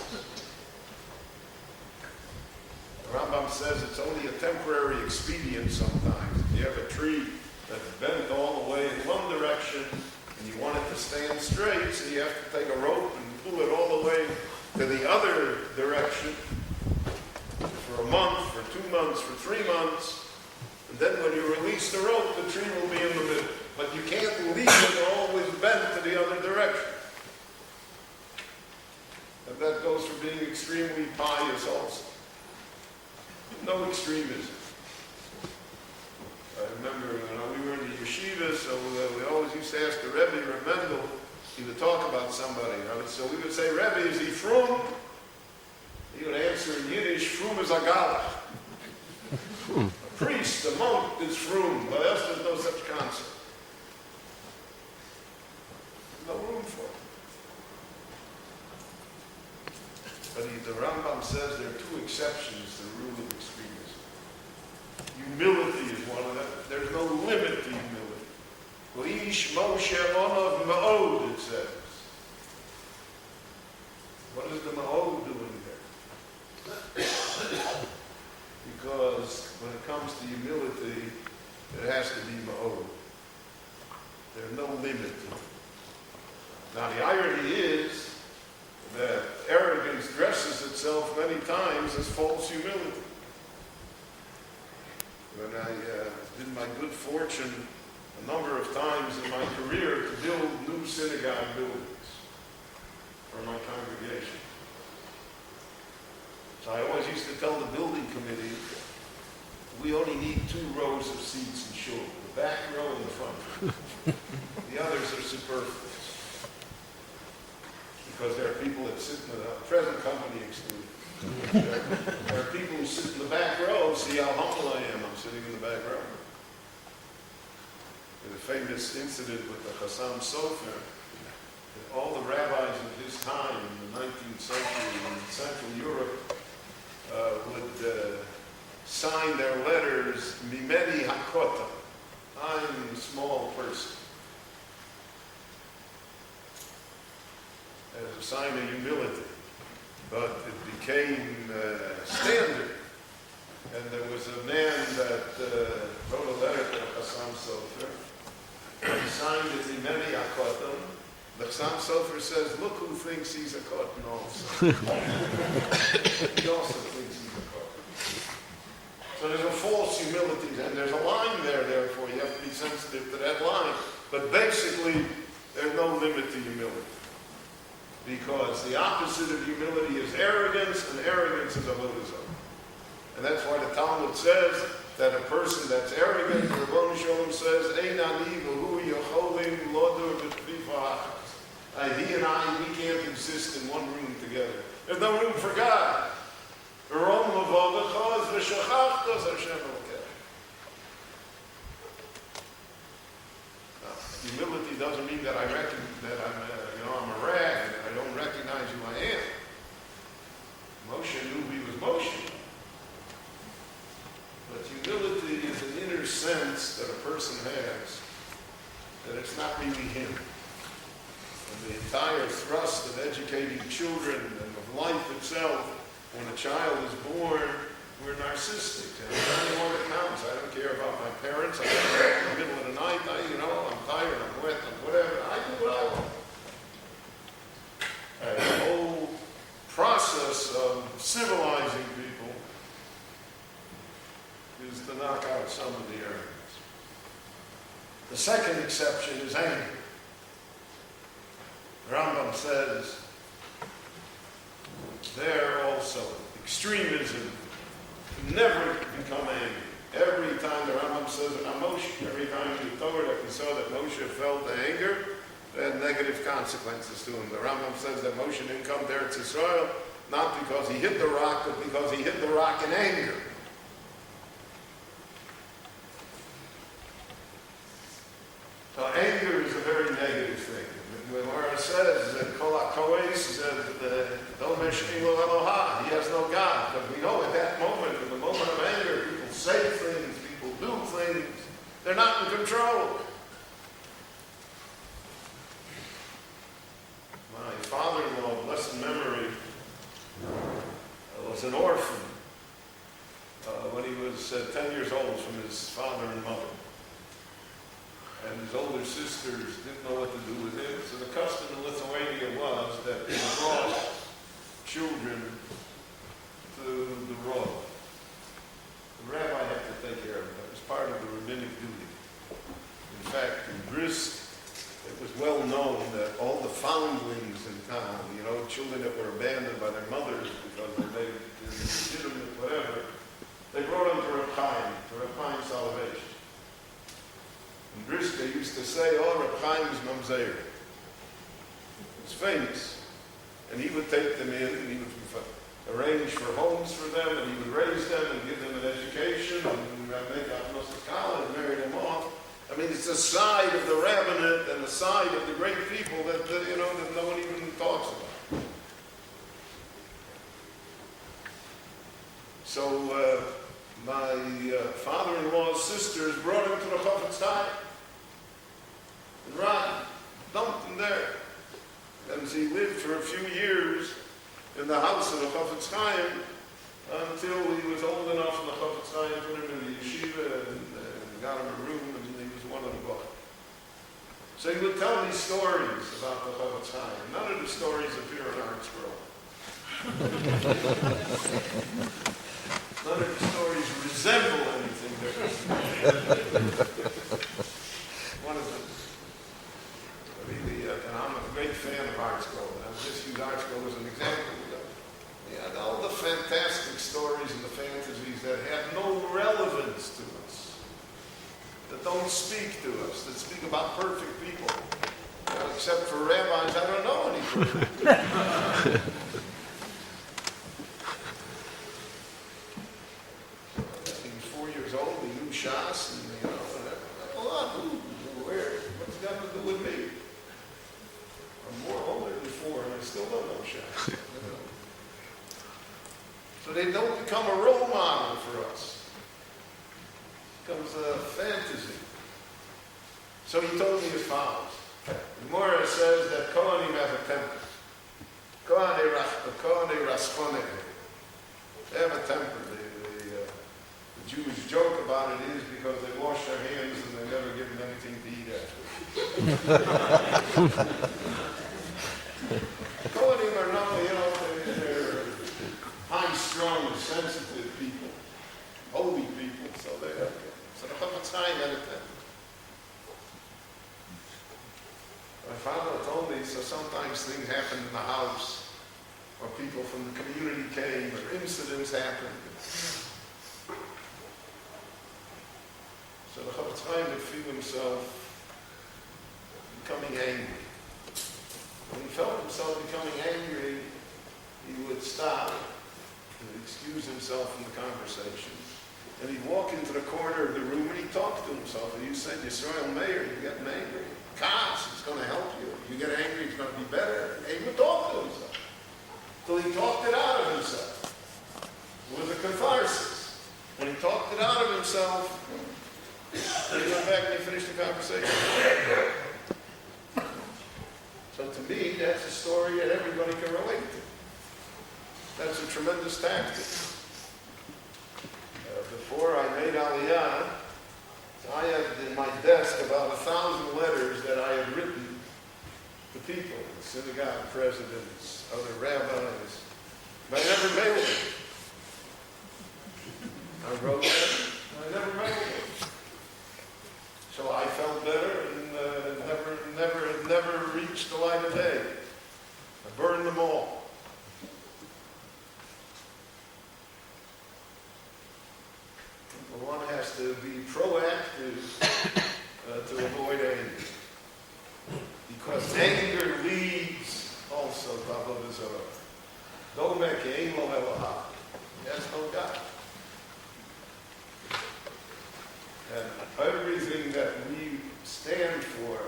[SPEAKER 2] The Rambam says it's only a temporary expedient sometimes. If you have a tree that's bent all the way in one direction and you want it to stand straight, so you have to take a rope and pull it all the way to the other direction for a month, for 2 months, for 3 months. And then when you release the rope, the tree will be in the middle. But you can't leave it always bent to the other direction. And that goes for being extremely pious also. No extremism. I remember we were in the yeshiva, so we always used to ask the Rebbe, Mendel, he would talk about somebody. So we would say, Rebbe, is he frum? He would answer in Yiddish, frum is a galach. A priest, a monk is frum. By us, there's no such concept. No room for it. But the Rambam says there are 2 exceptions to the rule of extremism. Humility is one of them. There's no limit to humility. V'ish Moshe onav ma'od, it says. What is the ma'od doing there? Because when it comes to humility, it has to be ma'od. There's no limit to it. Now the irony is that arrogance dresses itself many times as false humility. When I did my good fortune a number of times in my career to build new synagogue buildings for my congregation. So I always used to tell the building committee, we only need 2 rows of seats in shul, the back row and the front row. The others are superfluous. because there are people that sit in the present company excluded. There are people who sit in the back row. See how humble I am. I'm sitting in the back row. There's a famous incident with the Chassam Sofer. All the rabbis of his time in the 19th century in Central Europe would sign their letters, Mimeni Hakota. I'm a small person. As a sign of humility. But it became standard. And there was a man that wrote a letter to Chassam Sofer. He signed it Mimeni Hakota. The Chassam Sofer says, look who thinks he's a cotton also. He also thinks he's a cotton. So there's a false humility, and there's a line there, therefore you have to be sensitive to that line. But basically, there's no limit to humility. Because the opposite of humility is arrogance, and arrogance is a hodazah. And that's why the Talmud says that a person that's arrogant, the Rebbe Shalom says, Ein ani v'hu yocholim lodur b'tvifa achas. He and I, we can't exist in one room together. There's no room for God. V'rom l'vodecha v'shachachtas Hashem elokeh. Humility doesn't mean that I reckon that I'm a rag and I don't recognize who I am. Moshe knew he was Moshe. But humility is an inner sense that a person has that it's not really him. And the entire thrust of educating children and of life itself, when a child is born, we're narcissistic. And it's the only one that counts. I don't care about my parents. I don't care in the middle of the night. I'm tired, I'm wet, I'm whatever. I do what I want. And the whole process of civilizing people is to knock out some of the arrogance. The second exception is anger. Rambam says there also extremism can never become angry. Every time the Rambam says it on Moshe, every time you Torah that we saw that Moshe felt anger, it had negative consequences to him. The Rambam says that Moshe didn't come there to Israel not because he hit the rock, but because he hit the rock in anger. So anger is a very negative thing. The Gemara says that Kol HaKoes says Don't Meshkin Lo Eloha. He has no God. But we know at that moment, in the moment of anger, people say things, people do things. They're not in control. My father-in-law, blessed memory, was an orphan when he was 10 years old from his father and mother. And his older sisters didn't know what to do with him. So the custom in Lithuania was that they brought children to the Rav. The rabbi had to take care of them. That was part of the rabbinic duty. In fact, in Brisk, it was well known that all the foundlings in town, children that were abandoned by their mothers because they made it illegitimate, whatever, they brought them to Reb Chaim, for Reb Chaim's salvation. In Brisk, they used to say, Reb Chaim is mamzer. It was famous. And he would take them in, and he would arrange for homes for them, and he would raise them and give them an education, and make Agnostic College, and marry them off. I mean, it's a side of the rabbinate and the side of the great people that, that no one even talks about. So, my father-in-law's sisters brought him to the Chofetz Chaim. And Rabbi dumped him there. And he lived for a few years in the house of the Chofetz Chaim until he was old enough and the Chofetz Chaim put him in the yeshiva and got him a room, and he was one of the book. So he would tell these stories about the Chofetz Chaim. None of the stories appear in our scroll. None of the stories resemble anything different. One of them. And I'm a great fan of Art Scroll. And I'll just use Art Scroll as an example. Yeah, all the fantastic stories and the fantasies that have no relevance to us, that don't speak to us, that speak about perfect people. As except for rabbis, I don't know any further. He was 4 years old, he knew Shas, and what's that got to do with me? I'm more older than 4, and I still don't know Shas. So they don't become a role model for us. It becomes a fantasy. So he told me as follows. The Gemara says that Kohanim have a temper. Kohanim Raschoneh. They have a temper. The Jewish joke about it is because they wash their hands and they never give them anything to eat after. Kohanim are they're high-strung, sensitive people, holy people, so they have so the Chafetz Chaim had a temper. My father told me, so sometimes things happen in the house, or people from the community came, or incidents happened. So the Chafetz Chaim would feel himself becoming angry. When he felt himself becoming angry, he would stop and excuse himself from the conversation. And he'd walk into the corner of the room and he'd talk to himself. And you said, Yisrael Meir, you're getting angry. Kas, it's going to help you. If you get angry, it's going to be better. And he would talk to himself. Till he talked it out of himself. It was a catharsis. When he talked it out of himself, then he went back and he finished the conversation. So to me, that's a story that everybody can relate to. That's a tremendous tactic. Before I made Aliyah, I had in my desk about 1,000 letters that I had written to people, synagogue presidents, other rabbis, but I never mailed them. I wrote them, I never mailed them. So I felt better and never reached the light of day. I burned them all. One has to be proactive to avoid anger. Because anger leads also to Avodah Zarah. Domek ein lo Elohah. He has no God. And everything that we stand for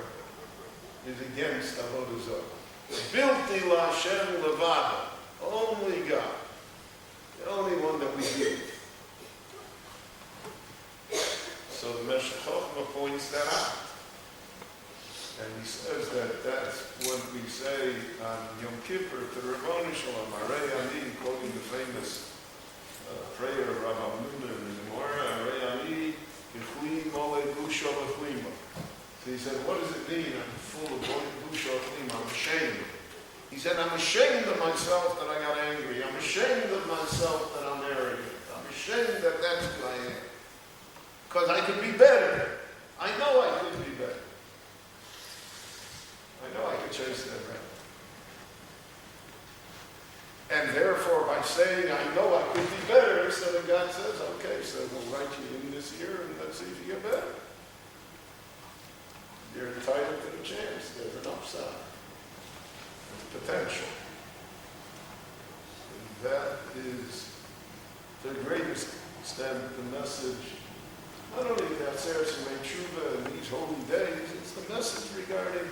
[SPEAKER 2] is against Avodah Zarah. Bilti la Hashem levada. Only God. The only one that we give. So the Meshech Chochmah points that out. And he says that that's what we say on Yom Kippur to the Rebbeinu Shalom, Arei Ani, quoting the famous prayer of Rabbi Nuna in the Gemara, Arei Ani, Yichli Mole Busha Lachlima. So he said, what does it mean? I'm full of Busha Lachlima. I'm ashamed. He said, I'm ashamed of myself that I got angry. I'm ashamed of myself that I'm arrogant. I'm ashamed that that's who I am. Because I could be better. I know I could be better. I know I could chase that rabbit. And therefore, by saying I know I could be better, so then God says, okay, so we'll write you in this year and let's see if you get better. You're entitled to the chance. There's an upside. There's potential. And that is, to the greatest extent, the message. Not only that Seres and Tshuva in these holy days, it's the message regarding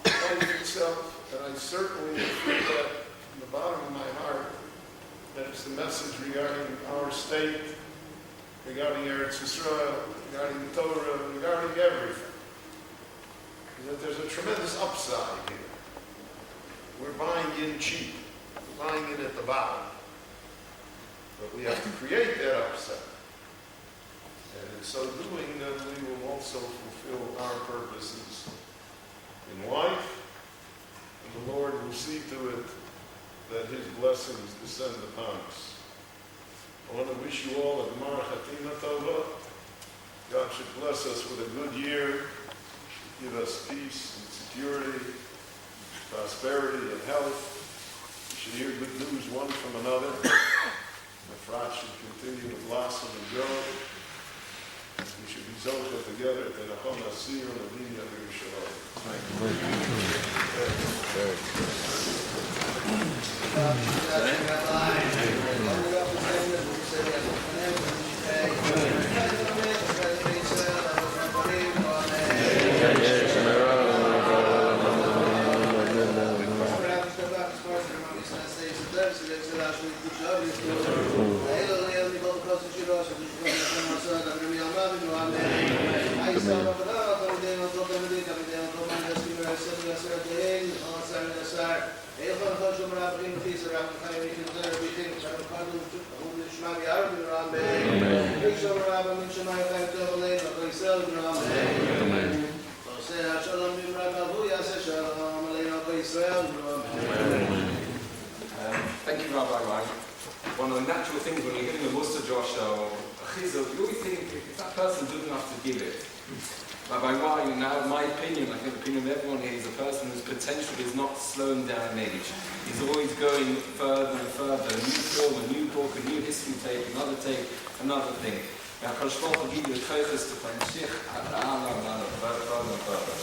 [SPEAKER 2] life itself, and I certainly feel that from the bottom of my heart, that it's the message regarding our state, regarding Eretz Yisrael, regarding the Torah, regarding everything. That there's a tremendous upside here. We're buying in cheap. We're buying in at the bottom. But we have to create that upside. And in so doing, then we will also fulfill our purposes in life, and the Lord will see to it that His blessings descend upon us. I want to wish you all a Gemar Chatima Tova. God should bless us with a good year, give us peace and security, prosperity and health. We should hear good news one from another. Efrat should continue to blossom and grow. We should be zocheh together. Tenachon Asir Navim Yavim Shalom.
[SPEAKER 1] Thank you, Rabbi Wein. One of the natural things when you're giving a Muster Josh or a Chizuk, you always think, if that person's good enough to give it. Rabbi Wein, now my opinion, I think the opinion of everyone here, is a person whose potential is not slowing down in age. He's always going further and further. A new film, a new book, a new history tape, another thing. Now, Kosh Baruch Hu give you the koiches to Panshich, further and further.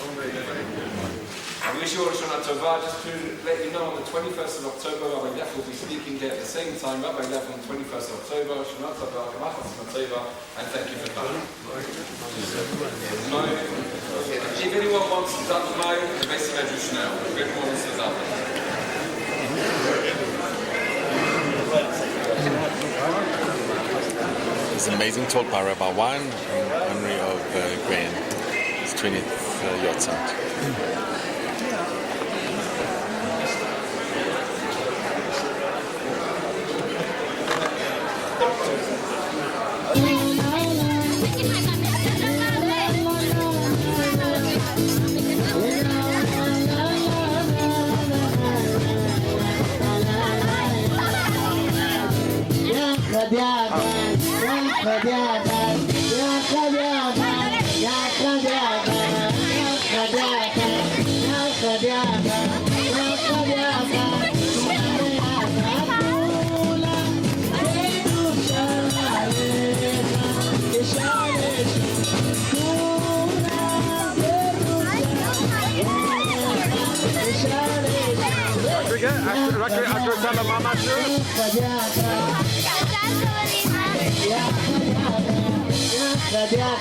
[SPEAKER 1] I wish you all a Shana Tova. Just to let you know, on the 21st of October, Rabbi Leff will be speaking here at the same time. Rabbi Leff on the 21st of October, Shana Tova, Shana Tova, and thank you for coming. If anyone wants to start the mic, the best measure now. If anyone wants to start
[SPEAKER 3] It's an amazing talk by Rabbi Wein in memory of Wein, his 20th yahrzeit.
[SPEAKER 4] Ja,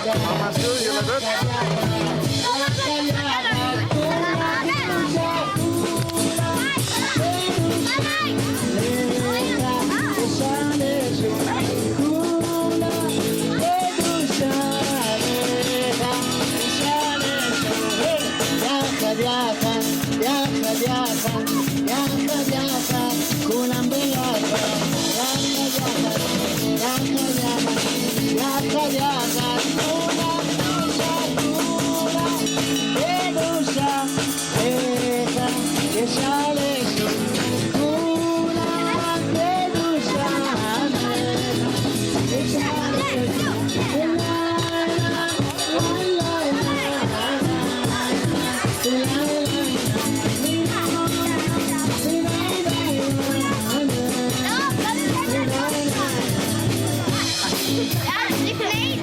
[SPEAKER 4] die play,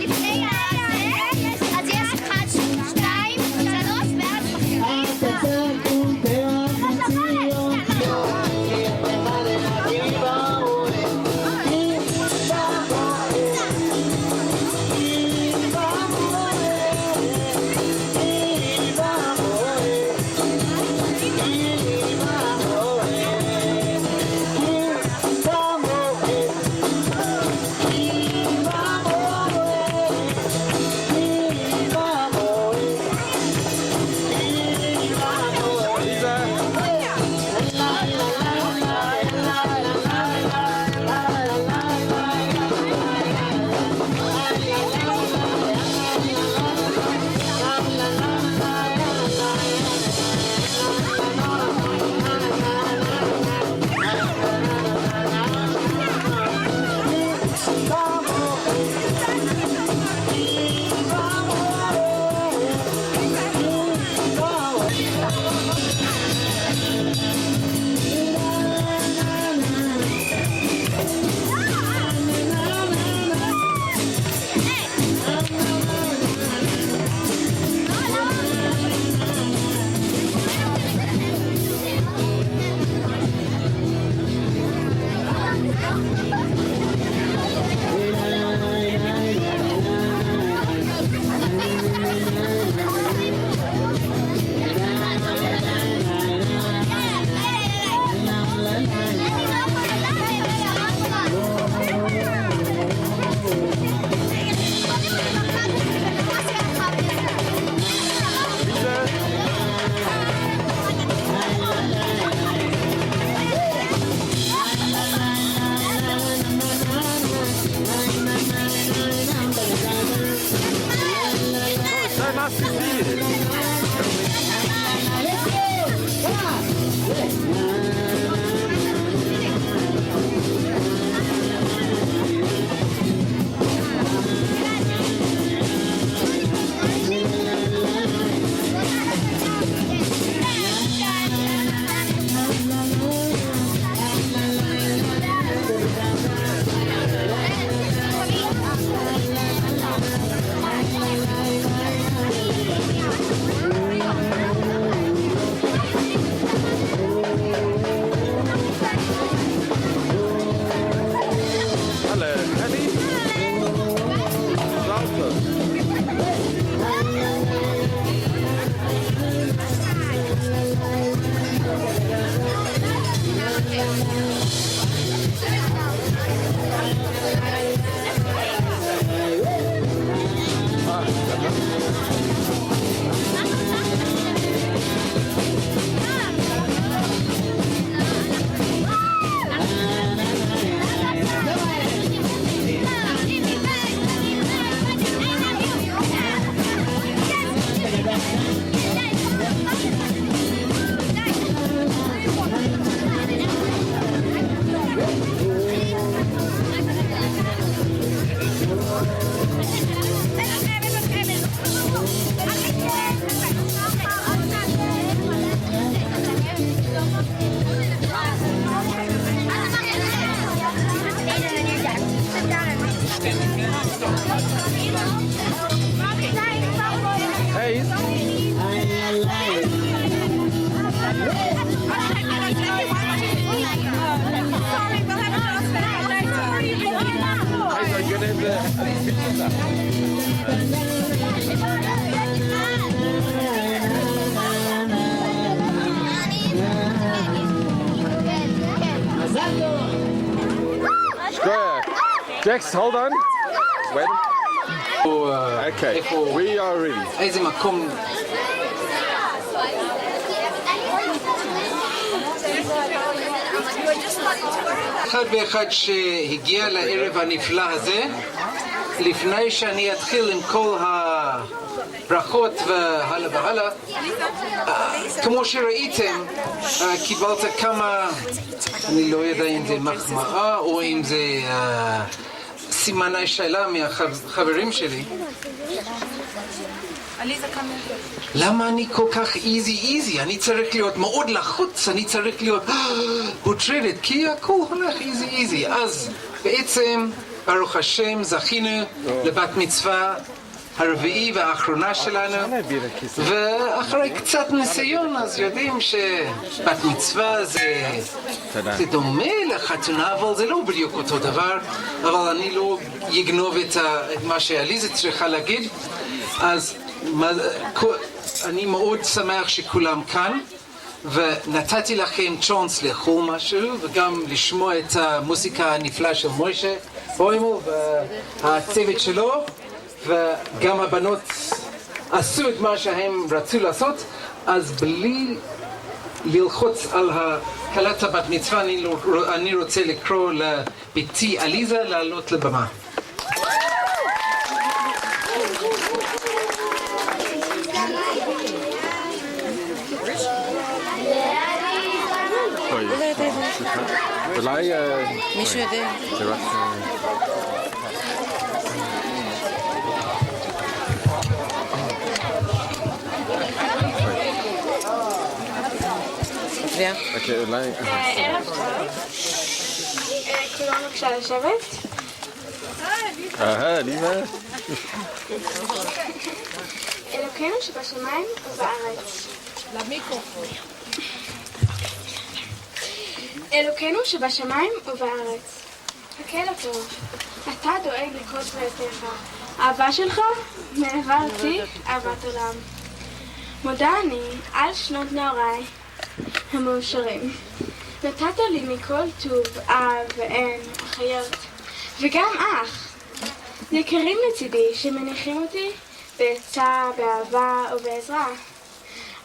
[SPEAKER 3] Jax, hold on. Wait. Okay, we are ready.
[SPEAKER 4] איזה מקום. אחד ואחד שהגיע לערב הנפלא הזה, לפני שאני אתחיל עם כל הברכות והלאה והלאה, כמו שראיתם, קיבלת כמה, אני לא יודע אם זה מחמאה או אם זה סימני שאלה מהחברים שלי. למה אני כל כך איזי? אני צריך להיות מאוד לחוץ, אני צריך להיות מוטרדת, כי הכל הולך איזי. אז בעצם, ברוך השם, זכינו לבת מצווה הרביעי והאחרונה שלנו, ואחרי קצת ניסיון אז יודעים שבת מצווה זה דומה לחתונה, אבל זה לא בדיוק אותו דבר, אבל אני לא אגנוב את מה שעליזה צריכה להגיד. אז אני מאוד שמח שכולם כאן, ונתתי לכם צ'אנס לאכול משהו וגם לשמוע את המוסיקה הנפלאה של מוישה בוימו והצוות שלו, וגם הבנות עשו את מה שהם רצו לעשות. אז בלי ללחוץ על קלת הבת מצווה אני רוצה לקרוא לביתי עליזה לעלות לבמה.
[SPEAKER 3] אולי...
[SPEAKER 5] מישהו יודע.
[SPEAKER 3] זה רק... אוקיי, אולי...
[SPEAKER 6] ערב טוב. כולם בבקשה לשבת.
[SPEAKER 3] ליבה.
[SPEAKER 6] אלוקינו שבשמיים ובארץ.
[SPEAKER 5] למיקרופון.
[SPEAKER 6] אלוקינו שבשמיים ובארץ. הקהל הטוב, אתה דואג לכל זכויותיך. האהבה שלך מעבר אותי אהבת עולם. מודה אני על שנות נעוריי המאושרים. נתת לי מכל טוב אב ואם, אחיות, וגם אח. יקרים לצידי שמניחים אותי בעצה, באהבה ובעזרה.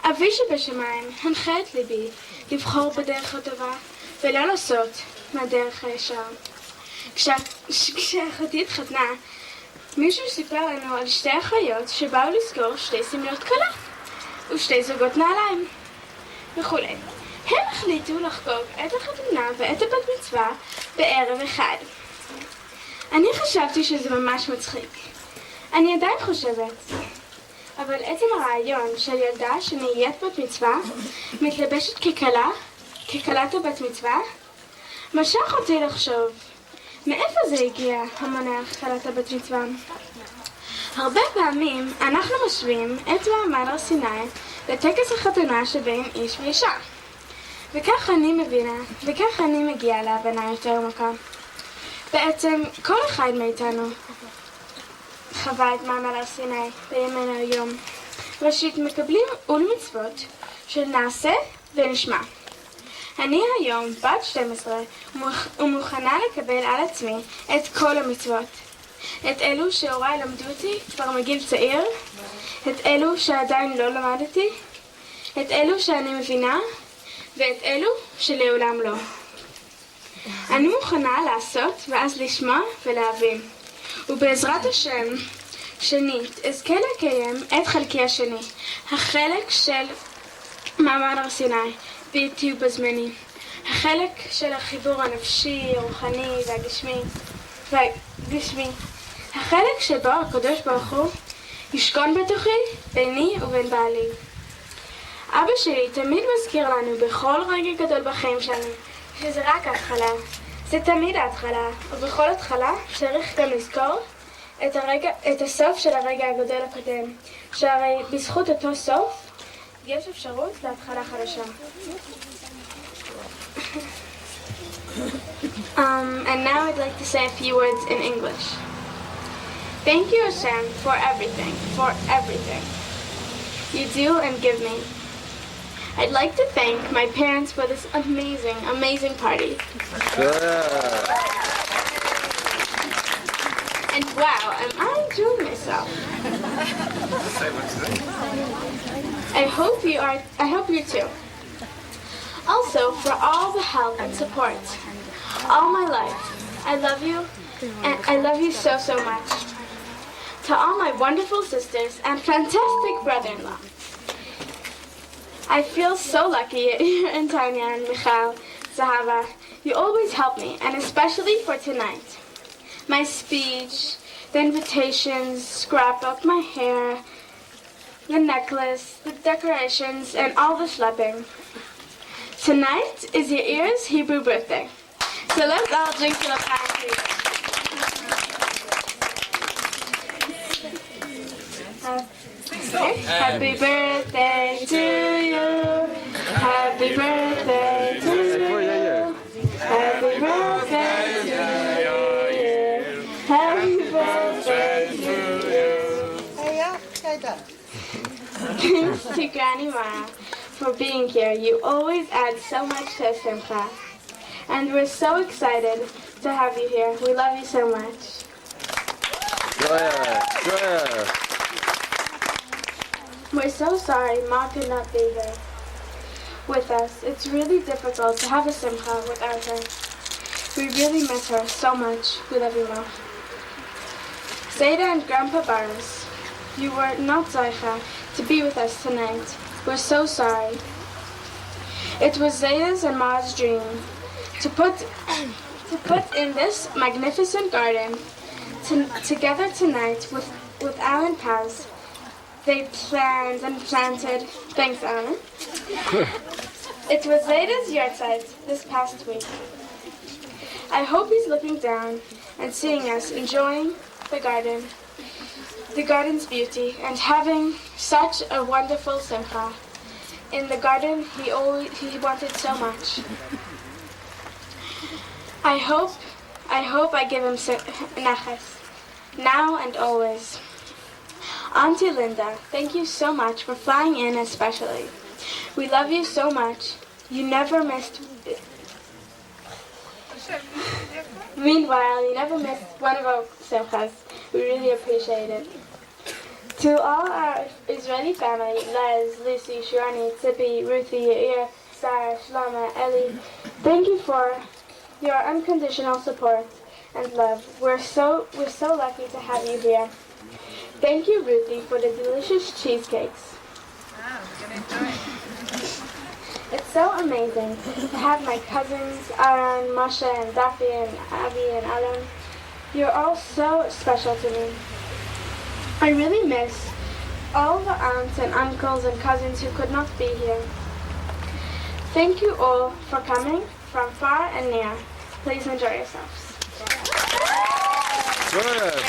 [SPEAKER 6] אבי שבשמיים, הנחה את ליבי לבחור בדרך הטובה ולא לעשות מהדרך הישר. כשאחותי התחתנה, מישהו סיפר לנו על שתי אחיות שבאו לזכור שתי סמלות כלה ושתי זוגות נעליים וכולי. הם החליטו לחגוג את החתונה ואת הבת מצווה בערב אחד. אני חשבתי שזה ממש מצחיק. אני עדיין חושבת. אבל עצם הרעיון של ילדה שנהיית בת מצווה מתלבשת ככלת הבת מצווה, משך אותי לחשוב. מאיפה זה הגיע, המונח כלת הבת מצווה? הרבה פעמים אנחנו משווים את מעמד הר סיני לטקס החתונה שבין איש ואישה. וכך אני מבינה, וכך אני מגיעה להבנה יותר עמוקה. בעצם כל אחד מאיתנו חווה את מעמד הר סיני בימינו היום. ראשית, מקבלים עול מצוות של נעשה ונשמע. אני היום בת 12 ומוכנה לקבל על עצמי את כל המצוות. את אלו שהוריי למדו אותי כבר מגיל צעיר, את אלו שעדיין לא למדתי, את אלו שאני מבינה ואת אלו שלעולם לא. אני מוכנה לעשות ואז לשמוע ולהבין. ובעזרת השם, שנית, אזכה לקיים את חלקי השני, החלק של מעמד הר סיני, בלתי ובזמני, החלק של החיבור הנפשי, הרוחני והגשמי, החלק שבו הקדוש ברוך הוא ישכון בתוכי, ביני ובין בעלי. אבא שלי תמיד מזכיר לנו בכל רגע גדול בחיים שלנו, שזה רק ההתחלה. זה תמיד ההתחלה, ובכל התחלה צריך גם לזכור את הסוף של הרגע הגדול הקודם, שהרי בזכות אותו סוף יש אפשרות להתחלה חדשה. And now I'd like to say a few words in English. Thank you, Hashem, for everything you do and give me. I'd like to thank my parents for this amazing, amazing party. And wow, am I enjoying myself? I hope you too. Also, for all the help and support, all my life, I love you, and I love you so, so much. To all my wonderful sisters and fantastic brother-in-law. I feel so lucky you're in Tanya and Michal, Zahava. You always help me, and especially for tonight. My speech, the invitations, scrapbook, my hair, the necklace, the decorations, and all the schlepping. Tonight is your ear's Hebrew birthday. So let's all drink to the party. Happy birthday to you. Happy birthday to you. Happy birthday to you. Happy birthday to you. Thanks to Granny Ma for being here. You always add so much to Simcha. And we're so excited to have you here. We love you so much. We're so sorry Ma could not be here with us. It's really difficult to have a Simcha without her. We really miss her so much. We love you, Ma. Zayda and Grandpa Baris, you were not Zaycha to be with us tonight. We're so sorry. It was Zayda's and Ma's dream to put in this magnificent garden together tonight with Alan Paz. They planned and planted. Thanks, Alan. It was Zayda's yahrzeit this past week. I hope he's looking down and seeing us enjoying the garden's beauty, and having such a wonderful simcha. In the garden, he wanted so much. I hope I give him nachas, now and always. Auntie Linda, thank you so much for flying in especially. We love you so much. You never missed... Meanwhile, you never missed one of our simchas. We really appreciate it. To all our Israeli family, Les, Lucy, Shirani, Tzipi, Ruthie, Yair, Sarah, Shlama, Ellie, thank you for your unconditional support and love. We're so lucky to have you here. Thank you, Ruthie, for the delicious cheesecakes.
[SPEAKER 5] Wow, we're gonna enjoy it.
[SPEAKER 6] It's so amazing to have my cousins, Aaron, Moshe, and Daffy, and Abby, and Alan. You're all so special to me. I really miss all the aunts and uncles and cousins who could not be here. Thank you all for coming from far and near. Please enjoy yourselves.
[SPEAKER 3] Good.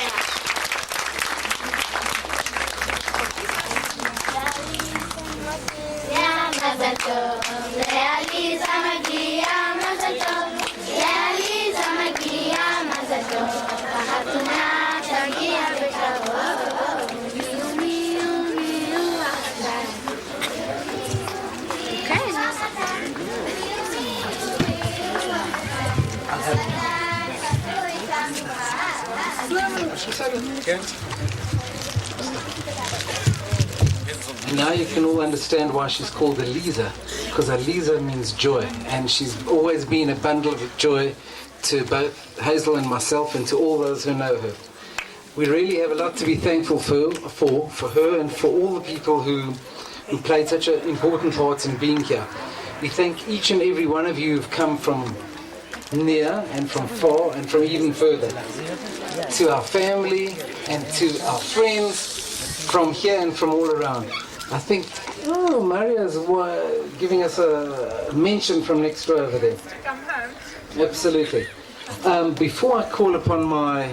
[SPEAKER 4] Now you can all understand why she's called Eliza, because Eliza means joy, and she's always been a bundle of joy to both Hazel and myself and to all those who know her. We really have a lot to be thankful for her and for all the people who played such an important part in being here. We thank each and every one of you who've come from near and from far and from even further. To our family and to our friends from here and from all around. I think, Maria's giving us a mention from next door over there.
[SPEAKER 5] Come home.
[SPEAKER 4] Absolutely. Before I call upon my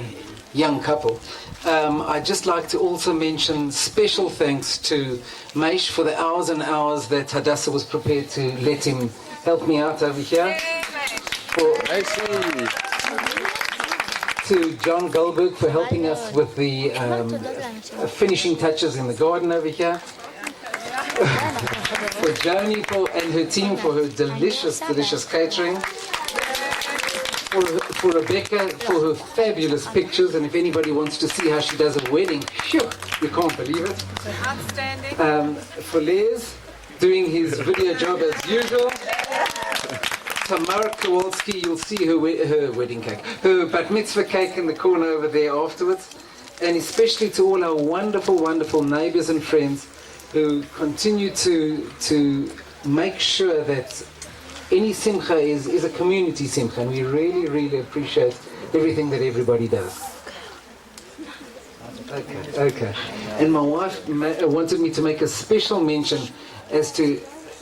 [SPEAKER 4] young couple, I'd just like to also mention special thanks to Maish for the hours and hours that Hadassah was prepared to let him help me out over here. To John Goldberg for helping us with the finishing touches in the garden over here. For Joni and her team for her delicious catering. For Rebecca for her fabulous pictures, and if anybody wants to see how she does a wedding, phew, you can't believe it.
[SPEAKER 5] Outstanding.
[SPEAKER 4] For Les doing his video job as usual. Tamara Kowalski, you'll see her wedding cake, her bat mitzvah cake in the corner over there afterwards. And especially to all our wonderful, wonderful neighbors and friends who continue to make sure that any simcha is a community simcha, and we really, really appreciate everything that everybody does. Okay. And my wife wanted me to make a special mention as to,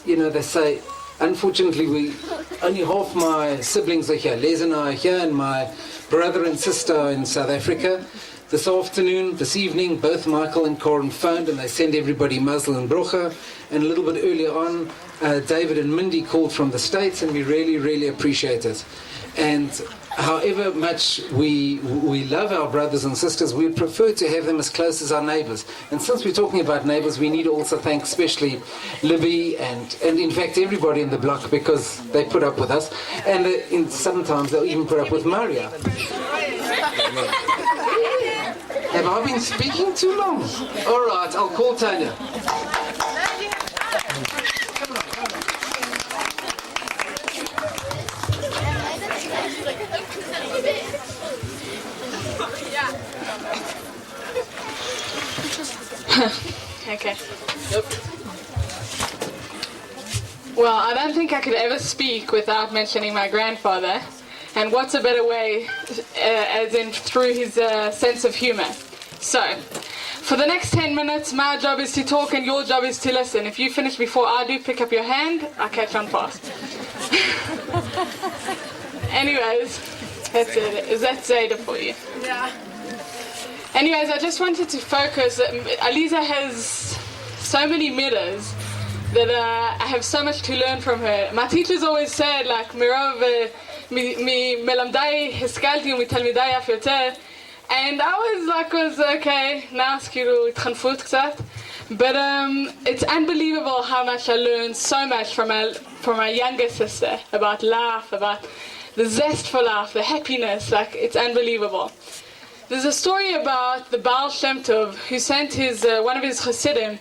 [SPEAKER 4] they say, unfortunately, only half my siblings are here. Les and I are here, and my brother and sister are in South Africa. This evening, both Michael and Corin phoned, and they sent everybody mazel and brocha. And a little bit earlier on, David and Mindy called from the States, and we really, really appreciate it. And however much we love our brothers and sisters, we would prefer to have them as close as our neighbors. And since we're talking about neighbors, we need to also thank especially Libby and in fact everybody in the block, because they put up with us. And sometimes they'll even put up with Maria. Have I been speaking too long? All right, I'll call Tanya.
[SPEAKER 7] Okay. Yep. Well, I don't think I could ever speak without mentioning my grandfather. And what's a better way, as in through his sense of humor. So, for the next 10 minutes, my job is to talk and your job is to listen. If you finish before I do, pick up your hand, I'll catch on fast. Anyways, that's it. Is that Zayda for you?
[SPEAKER 5] Yeah.
[SPEAKER 7] Anyways, I just wanted to focus. Aliza has so many mirrors that I have so much to learn from her. My teachers always said, like, Mirov, מלמדי השכלתי ומתלמידי אף יותר, and I was okay, now כאילו התחנפות קצת, but it's unbelievable how much I learned so much from my younger sister about life, about the zest for life, the happiness, like it's unbelievable. There's a story about the Baal Shem Tov who sent one of his Hasidim,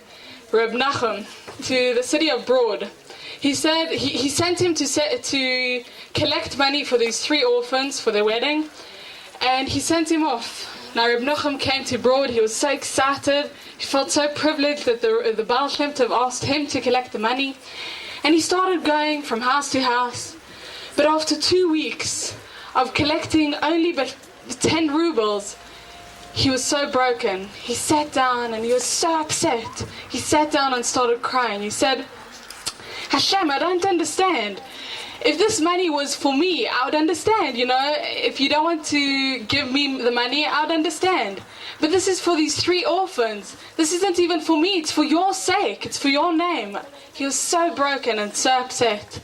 [SPEAKER 7] Reb Nachum, to the city of Broad. He said he sent him to collect money for these 3 orphans for their wedding, and he sent him off. Now Reb Nachum came to Broad, he was so excited, he felt so privileged that the Baal Shem Tov asked him to collect the money, and he started going from house to house. But after 2 weeks of collecting only but 10 rubles, he was so broken. He sat down and he was so upset. He sat down and started crying. He said, Hashem, I don't understand. If this money was for me, I would understand, you know. If you don't want to give me the money, I would understand. But this is for these 3 orphans. This isn't even for me. It's for your sake. It's for your name. He was so broken and so upset.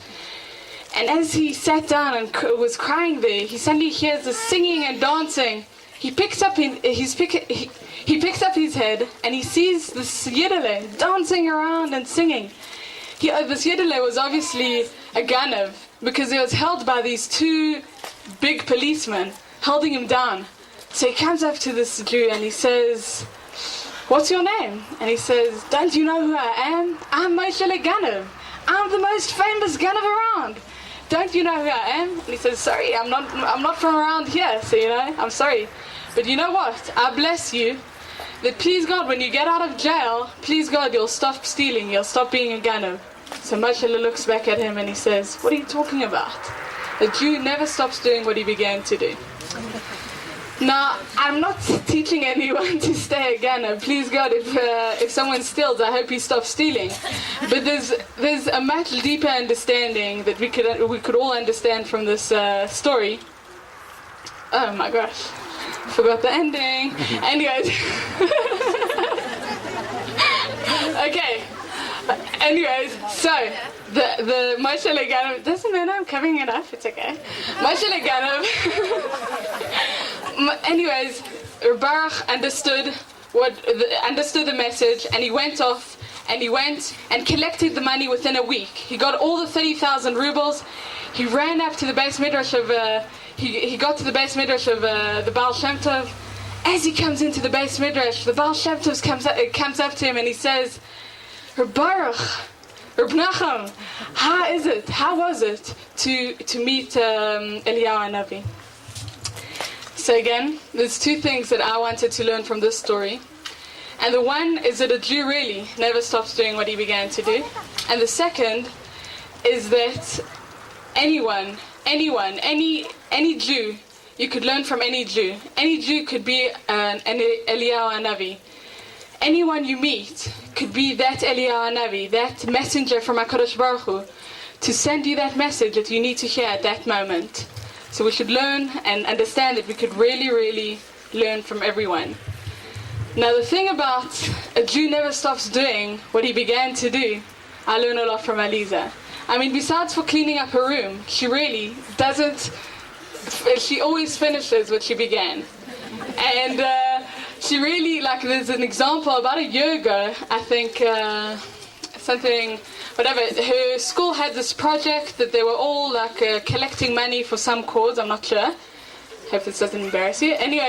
[SPEAKER 7] And as he sat down and was crying there, he suddenly hears the singing and dancing. He picks up his head and he sees this Yidele dancing around and singing. This Yidele was obviously a Ganav, because he was held by these 2 big policemen holding him down. So he comes up to this Jew and he says, what's your name? And he says, don't you know who I am? I'm Moshe Ganav. I'm the most famous Ganav around. Don't you know who I am? And he says, sorry, I'm not from around here, so you know, I'm sorry. But you know what? I bless you that please God, when you get out of jail, please God, you'll stop stealing, you'll stop being a Ganav. So Moshe looks back at him and he says, what are you talking about? A Jew never stops doing what he began to do. Now, I'm not teaching anyone to stay a Ganav. Please God, if someone steals, I hope he stops stealing. But there's a much deeper understanding that we could all understand from this story. Oh my gosh, forgot the ending. Anyways. Okay. Anyways, so the Moshe Ganav, doesn't matter, I'm covering it up, it's okay. Moshe Ganav. Anyways, Baruch understood the message, and he went off and collected the money within a week. He got all the 30,000 rubles. He ran up to the base midrash of he got to the base midrash of the Baal Shem Tov. As he comes into the base midrash, the Baal Shem Tov comes up to him and he says, Baruch, Reb Nachum, how was it to meet Eliyahu Hanavi? So again, there's 2 things that I wanted to learn from this story. And the one is that a Jew really never stops doing what he began to do. And the second is that any Jew, you could learn from any Jew. Any Jew could be an Eliyahu Hanavi. Anyone you meet could be that Eliyahu Hanavi, that messenger from HaKadosh Baruch Hu, to send you that message that you need to hear at that moment. So we should learn and understand that we could really, really learn from everyone. Now the thing about a Jew never stops doing what he began to do, I learn a lot from Aliza. I mean, besides for cleaning up her room, she really doesn't, she always finishes what she began. And she really, like, there's an example about a year ago, I think, her school had this project that they were all like collecting money for some cause, I'm not sure. Hope this doesn't embarrass you. Anyway,